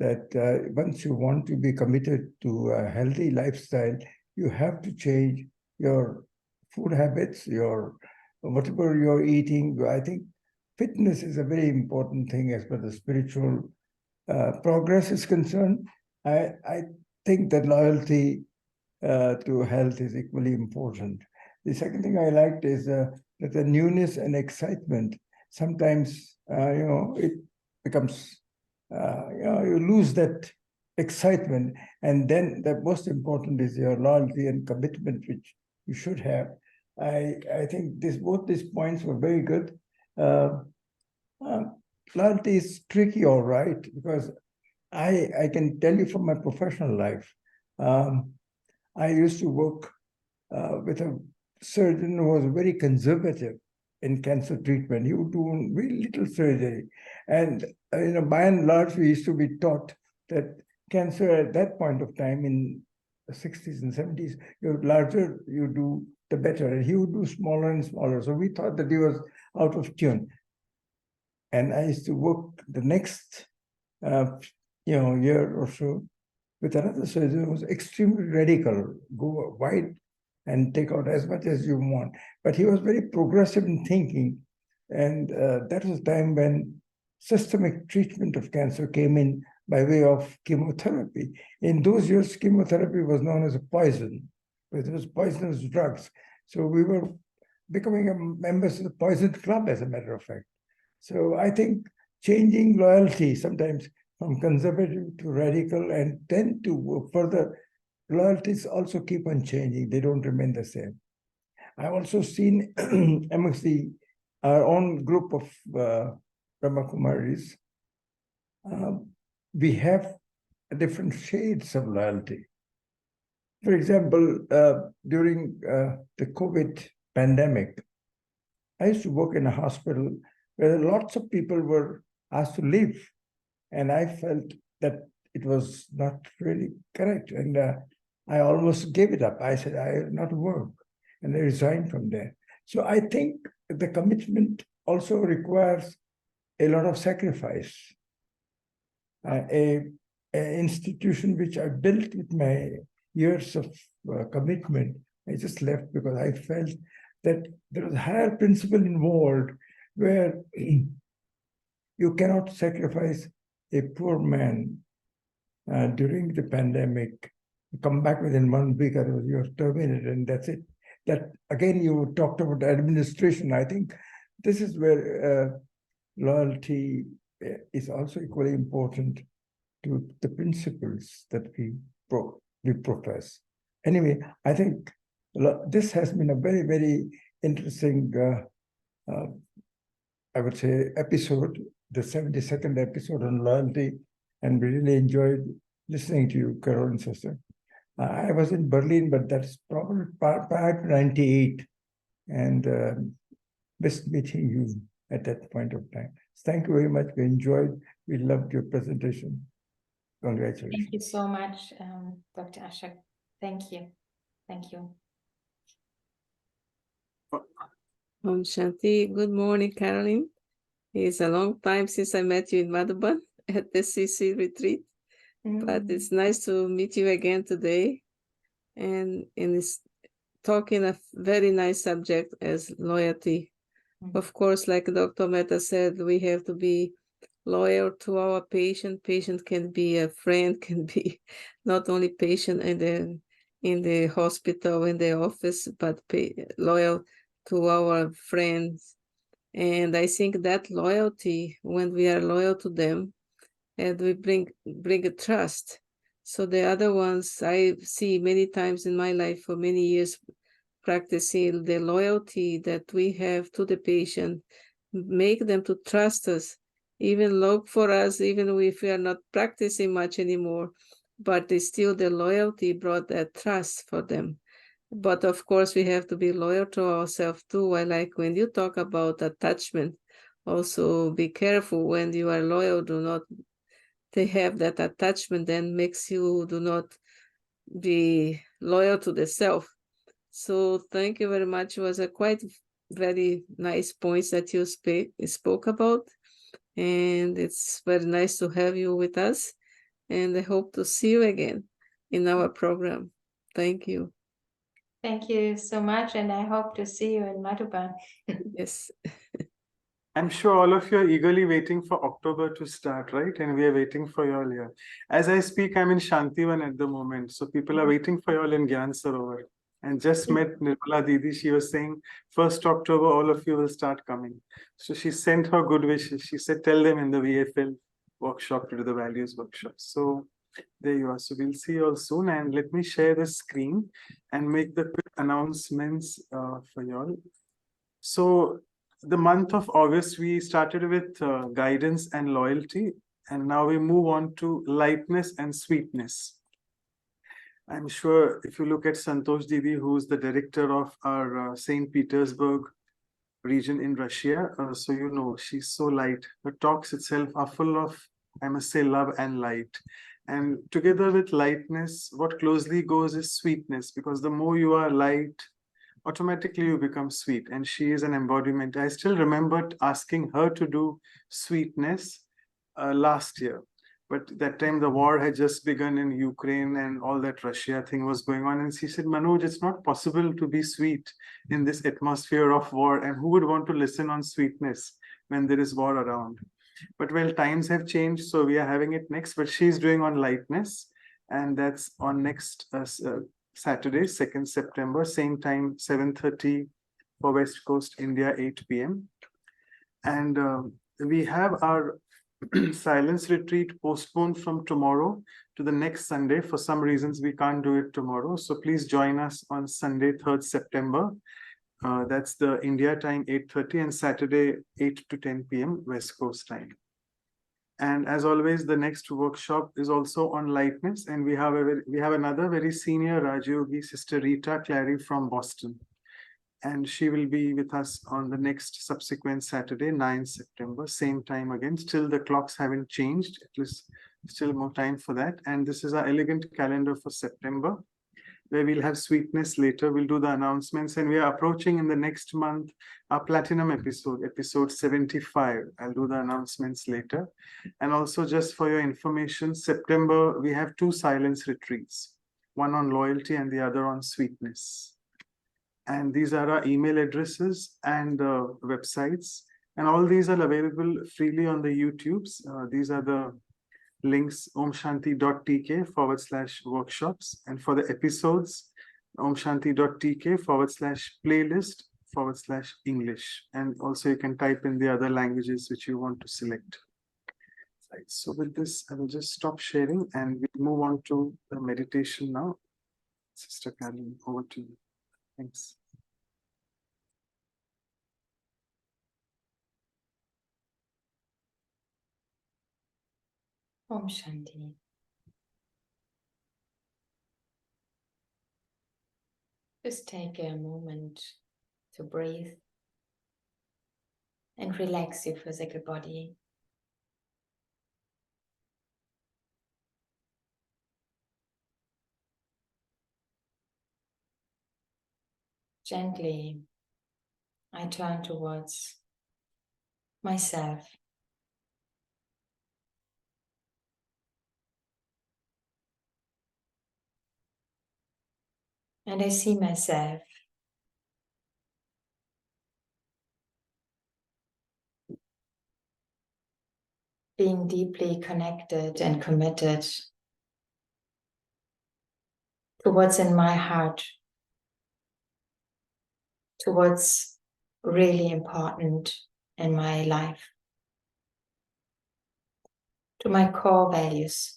That once you want to be committed to a healthy lifestyle, you have to change your food habits, your whatever you're eating. I think fitness is a very important thing as far as spiritual progress is concerned. I think that loyalty to health is equally important. The second thing I liked is that the newness and excitement. Sometimes it becomes you lose that excitement, and then the most important is your loyalty and commitment, which you should have. I think both these points were very good. Loyalty is tricky, all right, because I can tell you from my professional life. I used to work with a surgeon who was very conservative in cancer treatment. He would do very little surgery. And by and large, we used to be taught that cancer at that point of time in the 60s and 70s, the larger you do, the better. And he would do smaller and smaller. So we thought that he was out of tune. And I used to work the next year or so with another surgeon who was extremely radical, go wide and take out as much as you want. But he was very progressive in thinking. And that was a time when systemic treatment of cancer came in by way of chemotherapy. In those years, chemotherapy was known as a poison. It was poisonous drugs. So we were becoming members of the Poison Club, as a matter of fact. So I think changing loyalty sometimes from conservative to radical, and then to further, loyalties also keep on changing. They don't remain the same. I've also seen amongst our own group of Brahmakumaris, we have different shades of loyalty. For example, during the COVID pandemic, I used to work in a hospital where lots of people were asked to leave. And I felt that it was not really correct. And I almost gave it up. I said, I will not work. And I resigned from there. So I think the commitment also requires a lot of sacrifice. An institution which I built with my years of commitment, I just left because I felt that there was a higher principle involved where you cannot sacrifice a poor man during the pandemic, come back within 1 week, otherwise you're terminated, and that's it. That again, you talked about administration. I think this is where loyalty is also equally important to the principles that we profess. Anyway, I think this has been a very, very interesting, I would say, episode, the 72nd episode on loyalty, and we really enjoyed listening to you, Carolin, sister. I was in Berlin, but that's probably prior to 98, and missed meeting you at that point of time. Thank you very much. We enjoyed, we loved your presentation. Congratulations.
Thank you so much, Dr. Ashok. Thank you. Thank you.
Om Shanti. Good morning, Carolin. It's a long time since I met you in Madhuban at the CC retreat, but it's nice to meet you again today. And it's talking a very nice subject as loyalty. Of course, like Dr. Mehta said, we have to be loyal to our patient. Patient can be a friend, can be not only patient in the hospital, in the office, but loyal to our friends. And I think that loyalty, when we are loyal to them, and we bring a trust. So the other ones I see many times in my life for many years, practicing the loyalty that we have to the patient, make them to trust us, even look for us, even if we are not practicing much anymore, but it's still the loyalty brought that trust for them. But of course, we have to be loyal to ourselves too. I like when you talk about attachment, also be careful when you are loyal, do not they have that attachment then makes you do not be loyal to the self. So thank you very much. It was a quite very nice points that you spoke about. And it's very nice to have you with us. And I hope to see you again in our program. Thank you.
Thank you so much, and I hope to see you in Madhuban.
Yes.
I'm sure all of you are eagerly waiting for October to start, right? And we are waiting for you all here. As I speak, I'm in Shantivan at the moment. So people are waiting for you all in Gyan Sarovar. And just met Nirmala Didi. She was saying 1st October, all of you will start coming. So she sent her good wishes. She said, tell them in the VFL workshop to do the values workshop. So there you are. So we'll see you all soon. And let me share the screen and make the quick announcements for you all. So the month of August, we started with guidance and loyalty. And now we move on to lightness and sweetness. I'm sure if you look at Santosh Didi, who's the director of our St. Petersburg region in Russia, so you know, she's so light. Her talks itself are full of, I must say, love and light. And together with lightness, what closely goes is sweetness, because the more you are light, automatically you become sweet. And she is an embodiment. I still remember asking her to do sweetness last year. But that time the war had just begun in Ukraine and all that Russia thing was going on. And she said, Manoj, it's not possible to be sweet in this atmosphere of war. And who would want to listen on sweetness when there is war around? But well, times have changed. So we are having it next. But she's doing on lightness. And that's on next Saturday, 2nd September, same time, 7:30 for West Coast, India, 8 p.m. And we have our silence retreat postponed from tomorrow to the next Sunday. For some reasons, we can't do it tomorrow. So please join us on Sunday, 3rd September. That's the India time, 8:30, and Saturday, 8 to 10 p.m. West Coast time. And as always, the next workshop is also on lightness. And we have another very senior Rajyogi, Sister Rita Clary from Boston. And she will be with us on the next subsequent Saturday, 9 September, same time again. Still, the clocks haven't changed. At least still more time for that. And this is our elegant calendar for September, where we'll have sweetness later. We'll do the announcements, and we are approaching in the next month our platinum episode, episode 75. I'll do the announcements later. And also, just for your information, September, we have 2 silence retreats, one on loyalty and the other on sweetness. And these are our email addresses and websites. And all these are available freely on the YouTubes. These are the links, omshanti.tk/workshops. And for the episodes, omshanti.tk/playlist/English. And also you can type in the other languages which you want to select. Right. So with this, I will just stop sharing and we move on to the meditation now. Sister Carolin, over to you. Thanks.
Om Shanti. Just take a moment to breathe and relax your physical body. Gently I turn towards myself. And I see myself being deeply connected and committed to what's in my heart, to what's really important in my life, to my core values.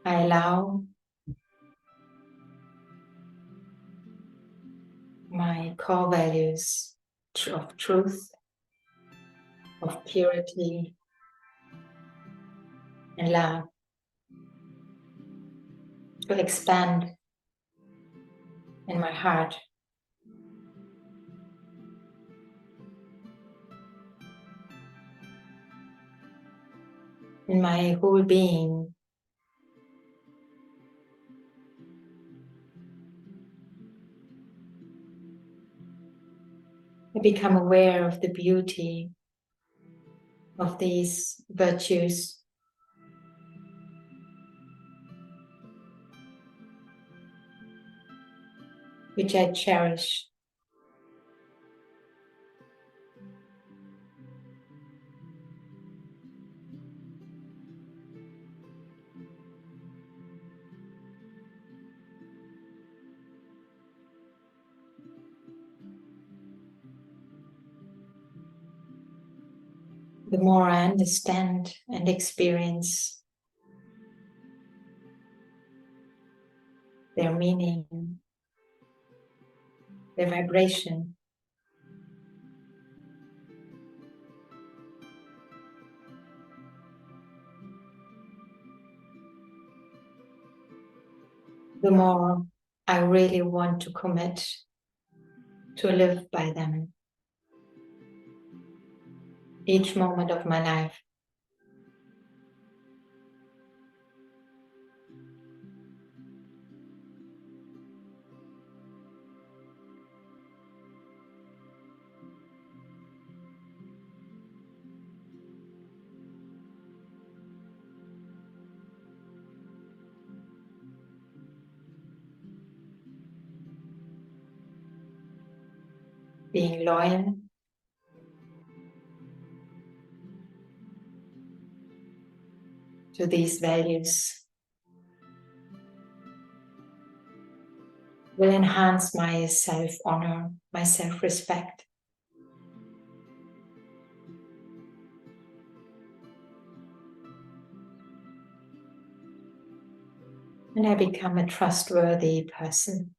I allow my core values of truth, of purity, and love to expand in my heart. In my whole being. I become aware of the beauty of these virtues. Which I cherish. The more I understand and experience their meaning, their vibration, the more I really want to commit to live by them each moment of my life. Being loyal to these values will enhance my self-honor, my self-respect. And I become a trustworthy person.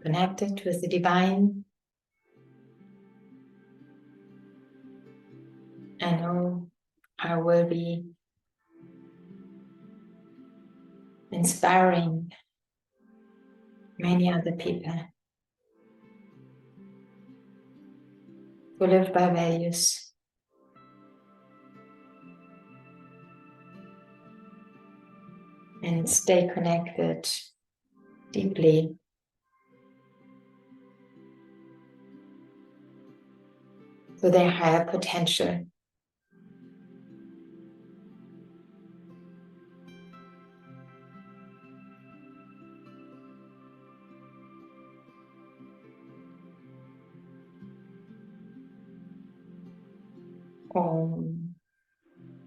Connected with the divine. I know I will be inspiring many other people to live by values. And stay connected deeply to their higher potential. Om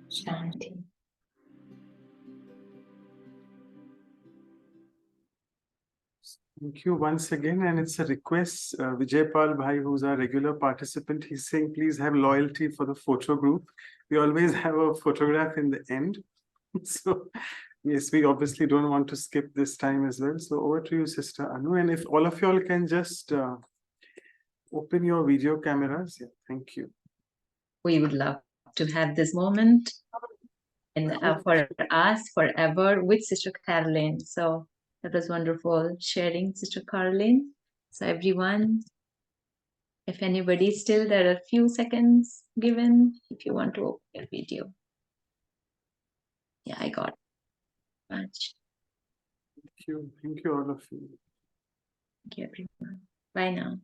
Shanti.
Thank you once again, and it's a request. Vijay Pal Bhai, who's our regular participant, he's saying please have loyalty for the photo group. We always have a photograph in the end. So yes, we obviously don't want to skip this time as well. So over to you, Sister Anu, and if all of y'all can just open your video cameras. Yeah, thank you.
We would love to have this moment and for us forever with Sister Carolin. So that was wonderful sharing, Sister Carolin. So everyone, if anybody still, there are a few seconds given if you want to open your video. Yeah, I got it. Much.
Thank you all of you.
Thank you, everyone. Bye now.